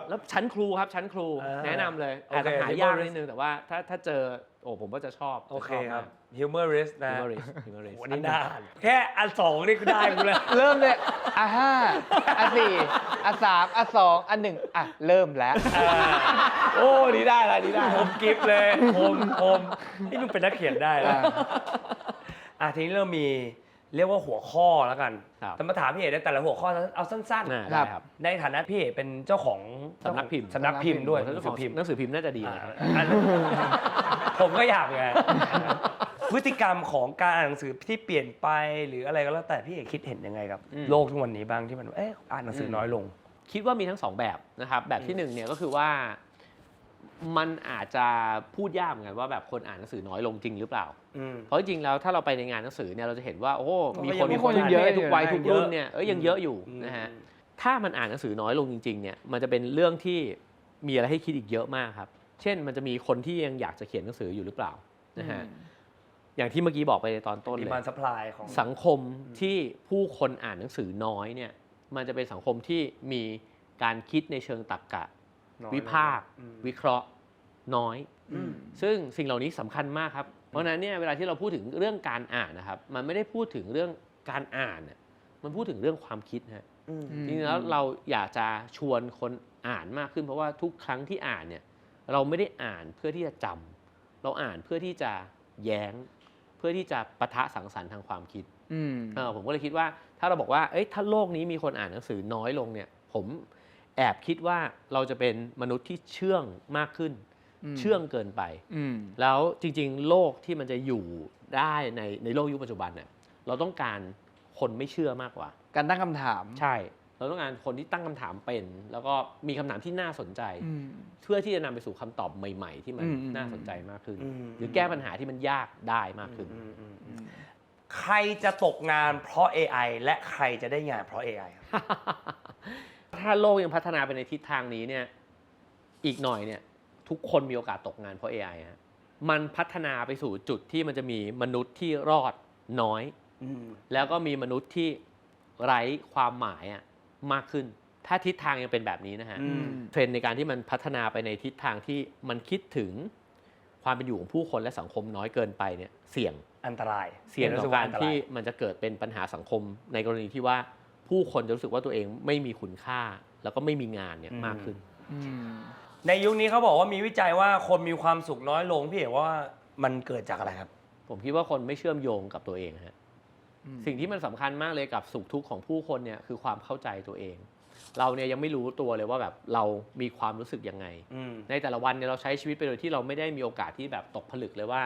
แล้วชั้นครูครับชั้นครู แนะนำเลย โอเค อาจจะหายาก Humorist นิดนึงแต่ว่าถ้าเจอโอ้ผมว่าจะชอบ โอเคครับ humorist นะ Humorist วันนี้นานแค่อันสองนี่ก็ได้กูเลย เริ่มเลยอ่ะห้าอ่ะสี่อ่ะสามอ่ะสองอ่ะหนึ่งอ่ะเริ่มแล้ว โอ้นี่ได้ละนี่ได้ ผมกิฟเลยผมนี่มึงเป็นนักเขียนได้แล้วทีนี้เรามีเรียกว่าหัวข้อแล้วกัน ครับ แต่มาถามพี่เอกได้แต่ละหัวข้อเอาสั้น ได้ครับ ๆ ในฐานะพี่เอกเป็นเจ้าของ สำนักพิมพ์ สำนักพิมพ์ด้วย หนังสือพิมพ์หนังสือพิมพ์น่าจะดีนะ อันผมก็อยากไงพฤติกรรมของการอ่านหนังสือที่เปลี่ยนไปหรืออะไรก็แล้วแต่พี่เอกคิดเห็นยังไงกับโลกทุกวันนี้บ้างที่มันอ่านหนังสือน้อยลง คิดว่ามีทั้งสองแบบนะครับแบบที่หนึ่งเนี่ยก็คือว่ามันอาจจะพูดยากเหมือนกันว่าแบบคนอ่านหนังสือน้อยลงจริงหรือเปล่า เพราะจริงๆแล้วถ้าเราไปในงานหนังสือเนี่ยเราจะเห็นว่าโอ้มีคน มีคนยังเยอะ ทุกวัย อยู่นะ ทุกรุ่นเนี่ยยังเยอะอยู่นะฮะถ้ามันอ่านหนังสือน้อยลงจริงๆเนี่ยมันจะเป็นเรื่องที่มีอะไรให้คิดอีกเยอะมากครับเช่นมันจะมีคนที่ยังอยากจะเขียนหนังสืออยู่หรือเปล่า นะฮะอย่างที่เมื่อกี้บอกไปในตอนต้น ดี เลย มานด์ซัพพลายของ สังคมที่ผู้คนอ่านหนังสือน้อยเนี่ยมันจะเป็นสังคมที่มีการคิดในเชิงตรรกะ น้อย วิพากษ์ อืม วิเคราะห์น้อย อืม ซึ่งสิ่งเหล่านี้สำคัญมากครับเพราะฉะนั้นเนี่ยเวลาที่เราพูดถึงเรื่องการอ่านนะครับมันไม่ได้พูดถึงเรื่องการอ่านมันพูดถึงเรื่องความคิดฮะจริงๆแล้วเราอยากจะชวนคนอ่านมากขึ้นเพราะว่าทุกครั้งที่อ่านเนี่ยเราไม่ได้อ่านเพื่อที่จะจำเราอ่านเพื่อที่จะแย้งเพื่อที่จะปะทะสังสรรค์ทางความคิดผมก็เลยคิดว่าถ้าเราบอกว่าถ้าโลกนี้มีคนอ่านหนังสือน้อยลงเนี่ยผมแอบคิดว่าเราจะเป็นมนุษย์ที่เชื่องมากขึ้นเชื่องเกินไปแล้วจริงๆโลกที่มันจะอยู่ได้ในโลกยุคปัจจุบันเนี่ยเราต้องการคนไม่เชื่อมากกว่า การตั้งคำถาม ใช่เราต้องการคนที่ตั้งคำถามเป็นแล้วก็มีคำถามที่น่าสนใจเพื่อที่จะนำไปสู่คำตอบใหม่ๆที่มันน่าสนใจมากขึ้นหรือแก้ปัญหาที่มันยากได้มากขึ้น ใครจะตกงานเพราะ AI และใครจะได้งานเพราะ AI ครับ ถ้าโลกยังพัฒนาไปในทิศทางนี้เนี่ยอีกหน่อยเนี่ยทุกคนมีโอกาสตกงานเพราะ AI ฮะมันพัฒนาไปสู่จุดที่มันจะมีมนุษย์ที่รอดน้อยแล้วก็มีมนุษย์ที่ไร้ความหมายมากขึ้นถ้าทิศทางยังเป็นแบบนี้นะฮะเทรนด์ในการที่มันพัฒนาไปในทิศทางที่มันคิดถึงความเป็นอยู่ของผู้คนและสังคมน้อยเกินไปเนี่ยเสี่ยง อันตราย เสี่ยงต่อการที่มันจะเกิดเป็นปัญหาสังคมในกรณีที่ว่าผู้คนจะรู้สึกว่าตัวเองไม่มีคุณค่าแล้วก็ไม่มีงานเนี่ยมากขึ้น ในยุคนี้เขาบอกว่ามีวิจัยว่าคนมีความสุขน้อยลงพี่เอ๋ว่ามันเกิดจากอะไรครับ ผมคิดว่าคนไม่เชื่อมโยงกับตัวเองฮะสิ่งที่มันสำคัญมากเลยกับสุขทุกข์ของผู้คนเนี่ยคือความเข้าใจตัวเองเราเนี่ยยังไม่รู้ตัวเลยว่าแบบเรามีความรู้สึกยังไงในแต่ละวันเนี่ยเราใช้ชีวิตไปโดยที่เราไม่ได้มีโอกาสที่แบบตกผลึกเลยว่า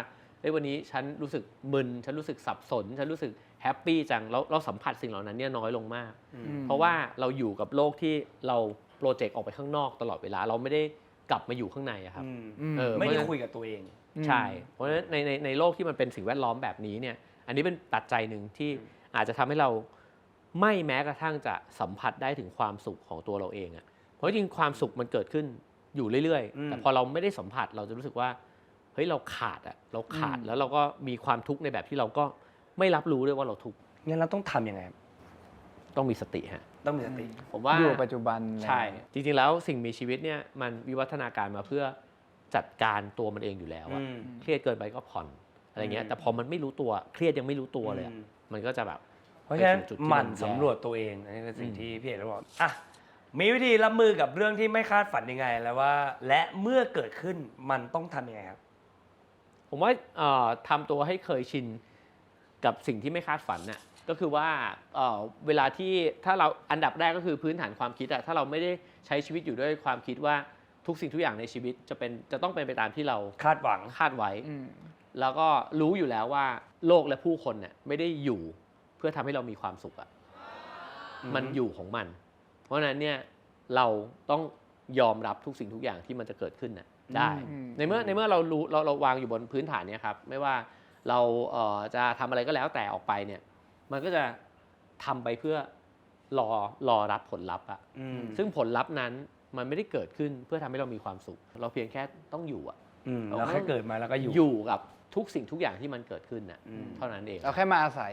วันนี้ฉันรู้สึกมึนฉันรู้สึกสับสนฉันรู้สึกแฮปปี้จังเราสัมผัสสิ่งเหล่านั้นเนี่ยน้อยลงมากเพราะว่าเราอยู่กับโลกที่เราโปรเจกต์ออกไปข้างนอกตลอดเวลาเราไม่ได้กลับมาอยู่ข้างในครับไม่ได้คุยกับตัวเองใช่เพราะฉะนั้นในโลกที่มันเป็นสิ่งแวดล้อมแบบนี้เนี่ยอันนี้เป็นปัจจัยหนึ่งที่อาจจะทำให้เราไม่แม้กระทั่งจะสัมผัสได้ถึงความสุขของตัวเราเองเพราะจริงความสุขมันเกิดขึ้นอยู่เรื่อยๆแต่พอเราไม่ได้สัมผัสเราจะรู้สึกว่าเฮ้ยเราขาดแล้วเราก็มีความทุกข์ในแบบที่เราก็ไม่รับรู้ด้วยว่าเราทุกข์งั้นเราต้องทำยังไงต้องมีสติฮะต้องมีสติ ผมว่าอยู่ปัจจุบันใช่จริงๆแล้วสิ่งมีชีวิตเนี่ยมันวิวัฒนาการมาเพื่อจัดการตัวมันเองอยู่แล้วเครียดเกินไปก็ผ่อนอะไรเงี้ยแต่พอมันไม่รู้ตัวเครียดยังไม่รู้ตัวเลยมันก็จะแบบเพราะฉะนั้นหมั่นสำรวจตัวเองอันนี้คือสิ่งที่พี่เอกบอกมีวิธีรับมือกับเรื่องที่ไม่คาดฝันยังไงแล้วว่าและเมื่อเกิดขึ้นมันต้องทำยังไงครับผมว่าทำตัวให้เคยชินกับสิ่งที่ไม่คาดฝันน่ะก็คือว่าเวลาที่ถ้าเราอันดับแรกก็คือพื้นฐานความคิดถ้าเราไม่ได้ใช้ชีวิตอยู่ด้วยความคิดว่าทุกสิ่งทุกอย่างในชีวิตจะต้องเป็นไปตามที่เราคาดหวังคาดไว้แล้วก็รู้อยู่แล้วว่าโลกและผู้คนเนี่ยไม่ได้อยู่เพื่อทำให้เรามีความสุขมันอยู่ของมันเพราะฉะนั้นเนี่ยเราต้องยอมรับทุกสิ่งทุกอย่างที่มันจะเกิดขึ้นได้ในเมื่อเรารู้เราวางอยู่บนพื้นฐานนี้ครับไม่ว่าเราจะทำอะไรก็แล้วแต่ออกไปเนี่ยมันก็จะทำไปเพื่อรอรับผลลัพธ์ซึ่งผลลัพธ์นั้นมันไม่ได้เกิดขึ้นเพื่อทำให้เรามีความสุขเราเพียงแค่ต้องอยู่เราแค่เกิดมาแล้วก็อยู่กับทุกสิ่งทุกอย่างที่มันเกิดขึ้นเท่านั้นเองเราแค่มาอาศัย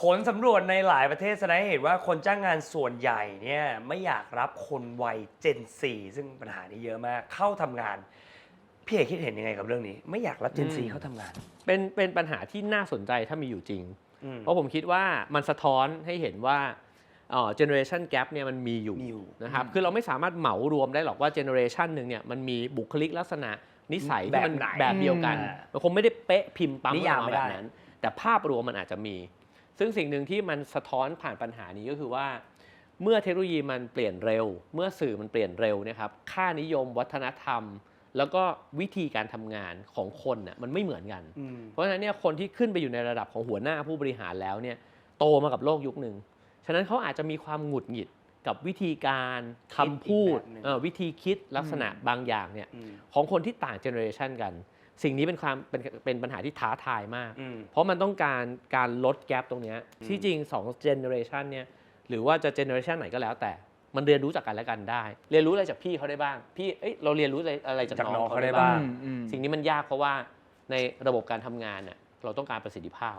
ผลสำรวจในหลายประเทศแสดงให้เห็นว่าคนจ้างงานส่วนใหญ่เนี่ยไม่อยากรับคนวัย Gen Z ซึ่งปัญหานี้เยอะมากเข้าทำงานพี่เอกคิดเห็นยังไงกับเรื่องนี้ไม่อยากรับ Gen Z เข้าทำงานเป็นปัญหาที่น่าสนใจถ้ามีอยู่จริงเพราะผมคิดว่ามันสะท้อนให้เห็นว่าgeneration gap เนี่ยมันมีอยู่นะครับคือเราไม่สามารถเหมารวมได้หรอกว่า generation นึงเนี่ยมันมีบุคลิกลักษณะนิสัยที่มันแบบเดียวกันมันคงไม่ได้เป๊ะพิมพ์ปั๊มออกมาแบบนั้นแต่ภาพรวมมันอาจจะมีซึ่งสิ่งหนึ่งที่มันสะท้อนผ่านปัญหานี้ก็คือว่าเมื่อเทคโนโลยีมันเปลี่ยนเร็วเมื่อสื่อมันเปลี่ยนเร็วนะครับค่านิยมวัฒนธรรมแล้วก็วิธีการทำงานของคนน่ะมันไม่เหมือนกันเพราะฉะนั้นเนี่ยคนที่ขึ้นไปอยู่ในระดับของหัวหน้าผู้บริหารแล้วเนี่ยโตมากับโลกยุคนึงฉะนั้นเขาอาจจะมีความหงุดหงิดกับวิธีการคำพูดวิธีคิดลักษณะบางอย่างเนี่ยของคนที่ต่างเจเนอเรชันกันสิ่งนี้เป็นปัญหาที่ท้าทายมากเพราะมันต้องการลดแกปตรงนี้ที่จริง2เจเนอเรชันเนี่ยหรือว่าจะเจเนอเรชันไหนก็แล้วแต่มันเรียนรู้จากกันและกันได้เรียนรู้อะไรจากพี่เขาได้บ้างพี่เราเรียนรู้อะไรจากน้องเขาได้บ้างสิ่งนี้มันยากเพราะว่า ในระบบการทำงานเนี่ยเราต้องการประสิทธิภาพ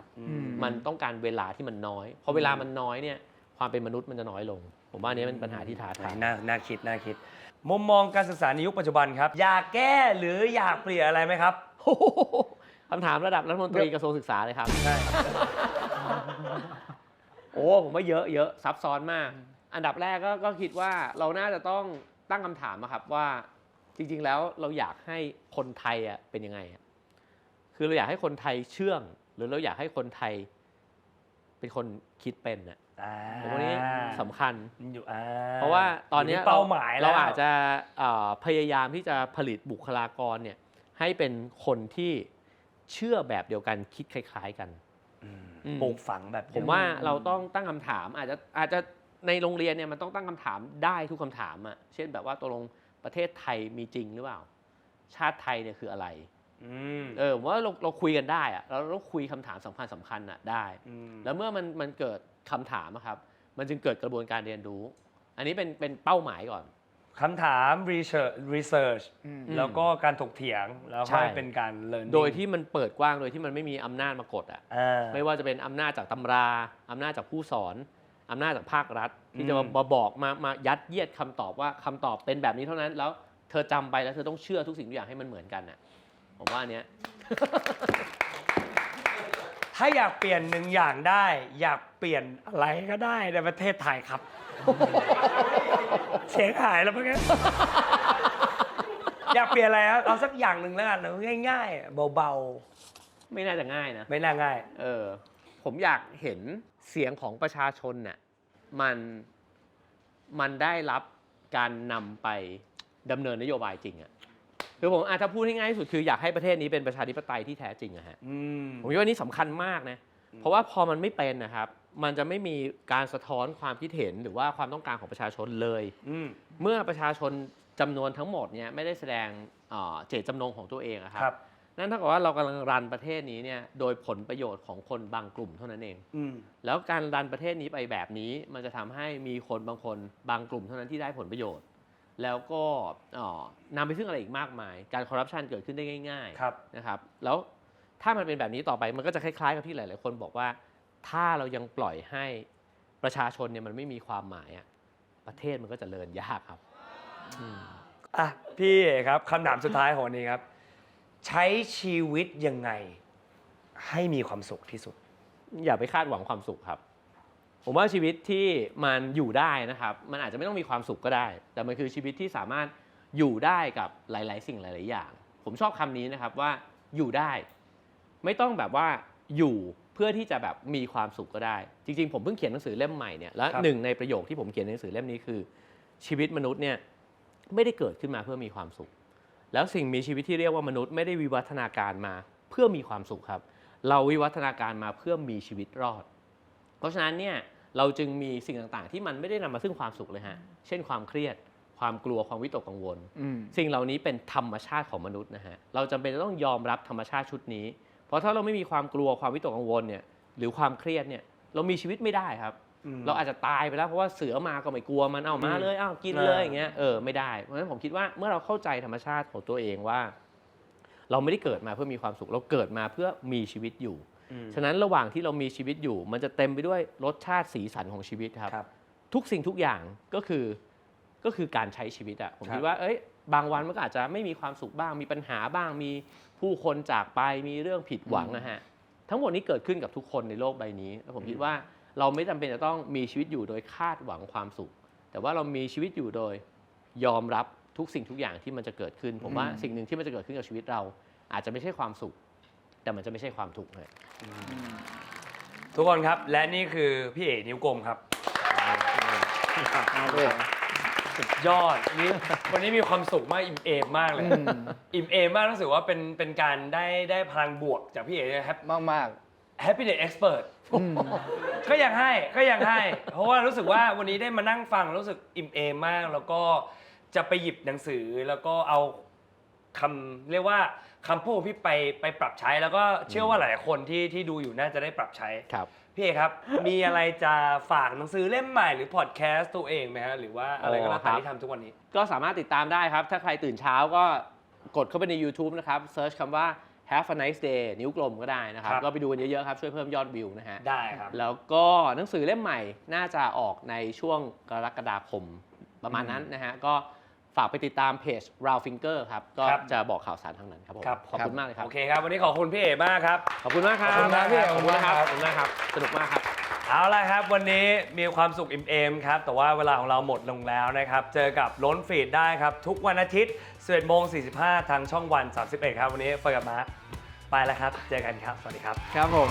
มันต้องการเวลาที่มันน้อยพอเวลามันน้อยเนี่ยความเป็นมนุษย์มันจะน้อยลงผมว่านี้เป็นปัญหาที่ท้าทาย น่าคิดมุมมองการศึกษาในยุคปัจจุบันครับอยากแก้หรืออยากเปลี่ยนอะไรไหมครับ คำถามระดับรัฐมนตรีกระทรวงศึกษาเลยครับ ใช่ โอ้ผมว่าเยอะซับซ้อนมาก อันดับแรกก็คิดว่าเราน่าจะต้องตั้งคำถามครับว่าจริงๆแล้วเราอยากให้คนไทยเป็นยังไงคือเราอยากให้คนไทยเชื่องหรือเราอยากให้คนไทยเป็นคนคิดเป็นผมว่านี้สำคัญเพราะว่าตอนนี้ เป้าหมายแล้ว เราอาจจะพยายามที่จะผลิตบุคลากรเนี่ยให้เป็นคนที่เชื่อแบบเดียวกันคิดคล้ายๆกันปลูกฝังแบบ ผมว่าเราต้องตั้งคำถามอาจจะในโรงเรียนเนี่ยมันต้องตั้งคำถามได้ทุกคำถามเช่นแบบว่าตกลงประเทศไทยมีจริงหรือเปล่าชาติไทยเนี่ยคืออะไรผมว่าเราคุยกันได้เราคุยคำถามสำคัญได้แล้วเมื่อมันเกิดคำถามครับมันจึงเกิดกระบวนการเรียนรู้อันนี้เป็นเป้าหมายก่อนคำถาม research แล้วก็การถกเถียงแล้วค่อยเป็นการ learning โดยที่มันเปิดกว้างโดยที่มันไม่มีอำนาจมากดไม่ว่าจะเป็นอำนาจจากตำราอำนาจจากผู้สอนอำนาจจากภาครัฐที่จะมาบอกมายัดเยียดคำตอบว่าคำตอบเป็นแบบนี้เท่านั้นแล้วเธอจำไปแล้วเธอต้องเชื่อทุกสิ่งทุกอย่างให้มันเหมือนกันผมว่าอันเนี้ย ถ้าอยากเปลี่ยนหนึ่งอย่างได้อยากเปลี่ยนอะไรก็ได้ในประเทศไทยครับ เสียงหายแล้วเมื่อกี้ อยากเปลี่ยนอะไรครับเอาสักอย่างหนึ่งแล้วกันง่ายๆเบาๆไม่น่าจะง่ายนะไม่น่าง่ายผมอยากเห็นเสียงของประชาชนน่ะมันได้รับการนำไปดำเนินนโยบายจริงคือผมถ้าพูดให้ง่ายที่สุดคืออยากให้ประเทศนี้เป็นประชาธิปไตยที่แท้จริงผมคิดว่านี่สำคัญมากนะเพราะว่าพอมันไม่เป็นนะครับมันจะไม่มีการสะท้อนความคิดเห็นหรือว่าความต้องการของประชาชนเลยเมื่อประชาชนจำนวนทั้งหมดเนี่ยไม่ได้แสดงเจตจำนงของตัวเองครับนั่นเท่ากับว่าเรากำลังรันประเทศนี้เนี่ยโดยผลประโยชน์ของคนบางกลุ่มเท่านั้นเองแล้วการรันประเทศนี้ไปแบบนี้มันจะทำให้มีคนบางคนบางกลุ่มเท่านั้นที่ได้ผลประโยชน์แล้วก็นำไปซึ่งอะไรอีกมากมายการคอร์รัปชันเกิดขึ้นได้ง่ายๆนะครับแล้วถ้ามันเป็นแบบนี้ต่อไปมันก็จะคล้ายๆกับที่หลายๆคนบอกว่าถ้าเรายังปล่อยให้ประชาชนเนี่ยมันไม่มีความหมายประเทศมันก็จะเจริญยากครับพี่ครับคำถามสุดท้ายของวันนี้ครับใช้ชีวิตยังไงให้มีความสุขที่สุดอย่าไปคาดหวังความสุขครับผมว่าชีวิตที่มันอยู่ได้นะครับมันอาจจะไม่ต้องมีความสุขก็ได้แต่มันคือชีวิตที่สามารถอยู่ได้กับหลายๆสิ่งหลายๆอย่างผมชอบคำนี้นะครับว่าอยู่ได้ไม่ต้องแบบว่าอยู่เพื่อที่จะแบบมีความสุขก็ได้จริงๆผมเพิ่งเขียนหนังสือเล่มใหม่เนี่ยและหนึ่งในประโยคที่ผมเขียนในหนังสือเล่มนี้คือชีวิตมนุษย์เนี่ยไม่ได้เกิดขึ้นมาเพื่อมีความสุขแล้วสิ่งมีชีวิตที่เรียกว่ามนุษย์ไม่ได้วิวัฒนาการมาเพื่อมีความสุขครับเราวิวัฒนาการมาเพื่อมีชีวิตรอดเพราะฉะนั้นเนี่ยเราจึงมีสิ่งต่างๆที่มันไม่ได้นำมาซึ่งความสุขเลยเช่นความเครียดความกลัวความวิตกกังวลสิ่งเหล่านี้เป็นธรรมชาติของมนุษย์เราจำเป็นจะต้องยอมรับธรรมชาติชุดนี้เพราะถ้าเราไม่มีความกลัวความวิตกกังวลเนี่ยหรือความเครียดเนี่ยเรามีชีวิตไม่ได้ครับเราอาจจะตายไปแล้วเพราะว่าเสือมาก็ไม่กลัวมันเอามาเลยเอากินเลยอย่างเงี้ยไม่ได้เพราะฉะนั้นผมคิดว่าเมื่อเราเข้าใจธรรมชาติของตัวเองว่าเราไม่ได้เกิดมาเพื่อมีความสุขเราเกิดมาเพื่อมีชีวิตอยู่ฉะนั้นระหว่างที่เรามีชีวิตอยู่มันจะเต็มไปด้วยรสชาติสีสันของชีวิตครับทุกสิ่งทุกอย่างก็คือการใช้ชีวิตผมคิดว่าบางวันมันก็อาจจะไม่มีความสุขบ้างมีปัญหาบ้างมีผู้คนจากไปมีเรื่องผิดหวังทั้งหมดนี้เกิดขึ้นกับทุกคนในโลกใบนี้แล้วผมคิดว่าเราไม่จำเป็นจะต้องมีชีวิตอยู่โดยคาดหวังความสุขแต่ว่าเรามีชีวิตอยู่โดยยอมรับทุกสิ่งทุกอย่างที่มันจะเกิดขึ้นผมว่าสิ่งหนึ่งที่มันจะเกิดขึ้นกับชีวิตเราอาจจะไม่ใช่ความสุขแต่มันจะไม่ใช่ความทุกข์ทุกคนครับและนี่คือพี่เอ๋นิ้วกลมครับสุดยอดนี่วันนี้มีความสุขมากอิ่มเอมมากเลยอิ่มเอมมากรู้สึกว่าเป็นการได้พลังบวกจากพี่เอ๋แฮปมากๆ Happiness Expert ก็ยังให้เพราะว่ารู้สึกว่าวันนี้ได้มานั่งฟังรู้สึกอิ่มเอมมากแล้วก็จะไปหยิบหนังสือแล้วก็เอาคำเรียกว่าคำพูดพี่ไปปรับใช้แล้วก็เชื่อว่าหลายคนที่ดูอยู่น่าจะได้ปรับใช้ครับพี่เอกครับ มีอะไรจะฝากหนังสือเล่มใหม่หรือพอดแคสต์ตัวเองไหมฮะหรือว่าอะไรก็แล้วแต่ที่ทำทุกวันนี้ก็สามารถติดตามได้ครับถ้าใครตื่นเช้าก็กดเข้าไปใน YouTube นะครับเซิร์ชคำว่า Have a nice day นิ้วกลมก็ได้นะครับ ครับ ก็ไปดูกันเยอะๆครับช่วยเพิ่มยอดวิวนะฮะ ได้ครับ แล้วก็หนังสือเล่มใหม่น่าจะออกในช่วงกรกฎาคมประมาณนั้นนะฮะก็ฝากไปติดตามเพจ Round Finger ครับก็ ครับ จะบอกข่าวสารทางนั้นครับผม ครับ ขอบคุณมากเลยครับ โอเคครับ วันนี้ขอบคุณพี่เอ๋มากครับ ขอบคุณมากครับ ขอบคุณมากพี่ ขอบคุณมากครับ ข ข อ อ บบ คุ คุณ ณ มาม าก ก ค ค รั รับ บสนุกมากครับ เอาละครับ วันนี้มีความสุขอิ่มเอมครับ แต่ว่าเวลาของเราหมดลงแล้วนะครับ เจอกับล้นฟีดได้ครับ ทุกวันอาทิตย์ 11:45 ทางช่องวัน 31 ครับ วันนี้เฟิร์นกับมาร์คไปแล้วครับ เจอกันครับ สวัสดีครับ ครับผม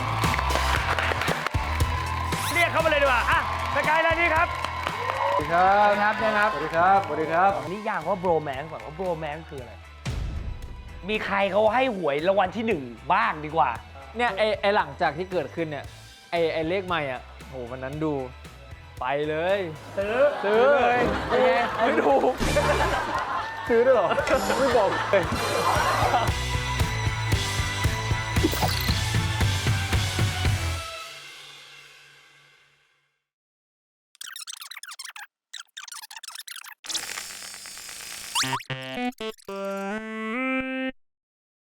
เรียกเข้ามาเลยดีกว่าอ่ะสกายไลน์นี้ครับ สวัสดีครับนะครับ สวัสดีครับ สวัสดีครับ นิยามว่าโบรแมนก่อนว่าโบรแมนคืออะไร มีใครเขาให้หวยรางวัลที่ 1 บ้างดีกว่า เนี่ยไอหลังจากที่เกิดขึ้นเนี่ยไอเลขใหม่อ่ะโหวันนั้นดูไปเลยซื้อเลยเป็นไงไม่ถูกซื้อด้วยเหรอ ไม่บอกเลย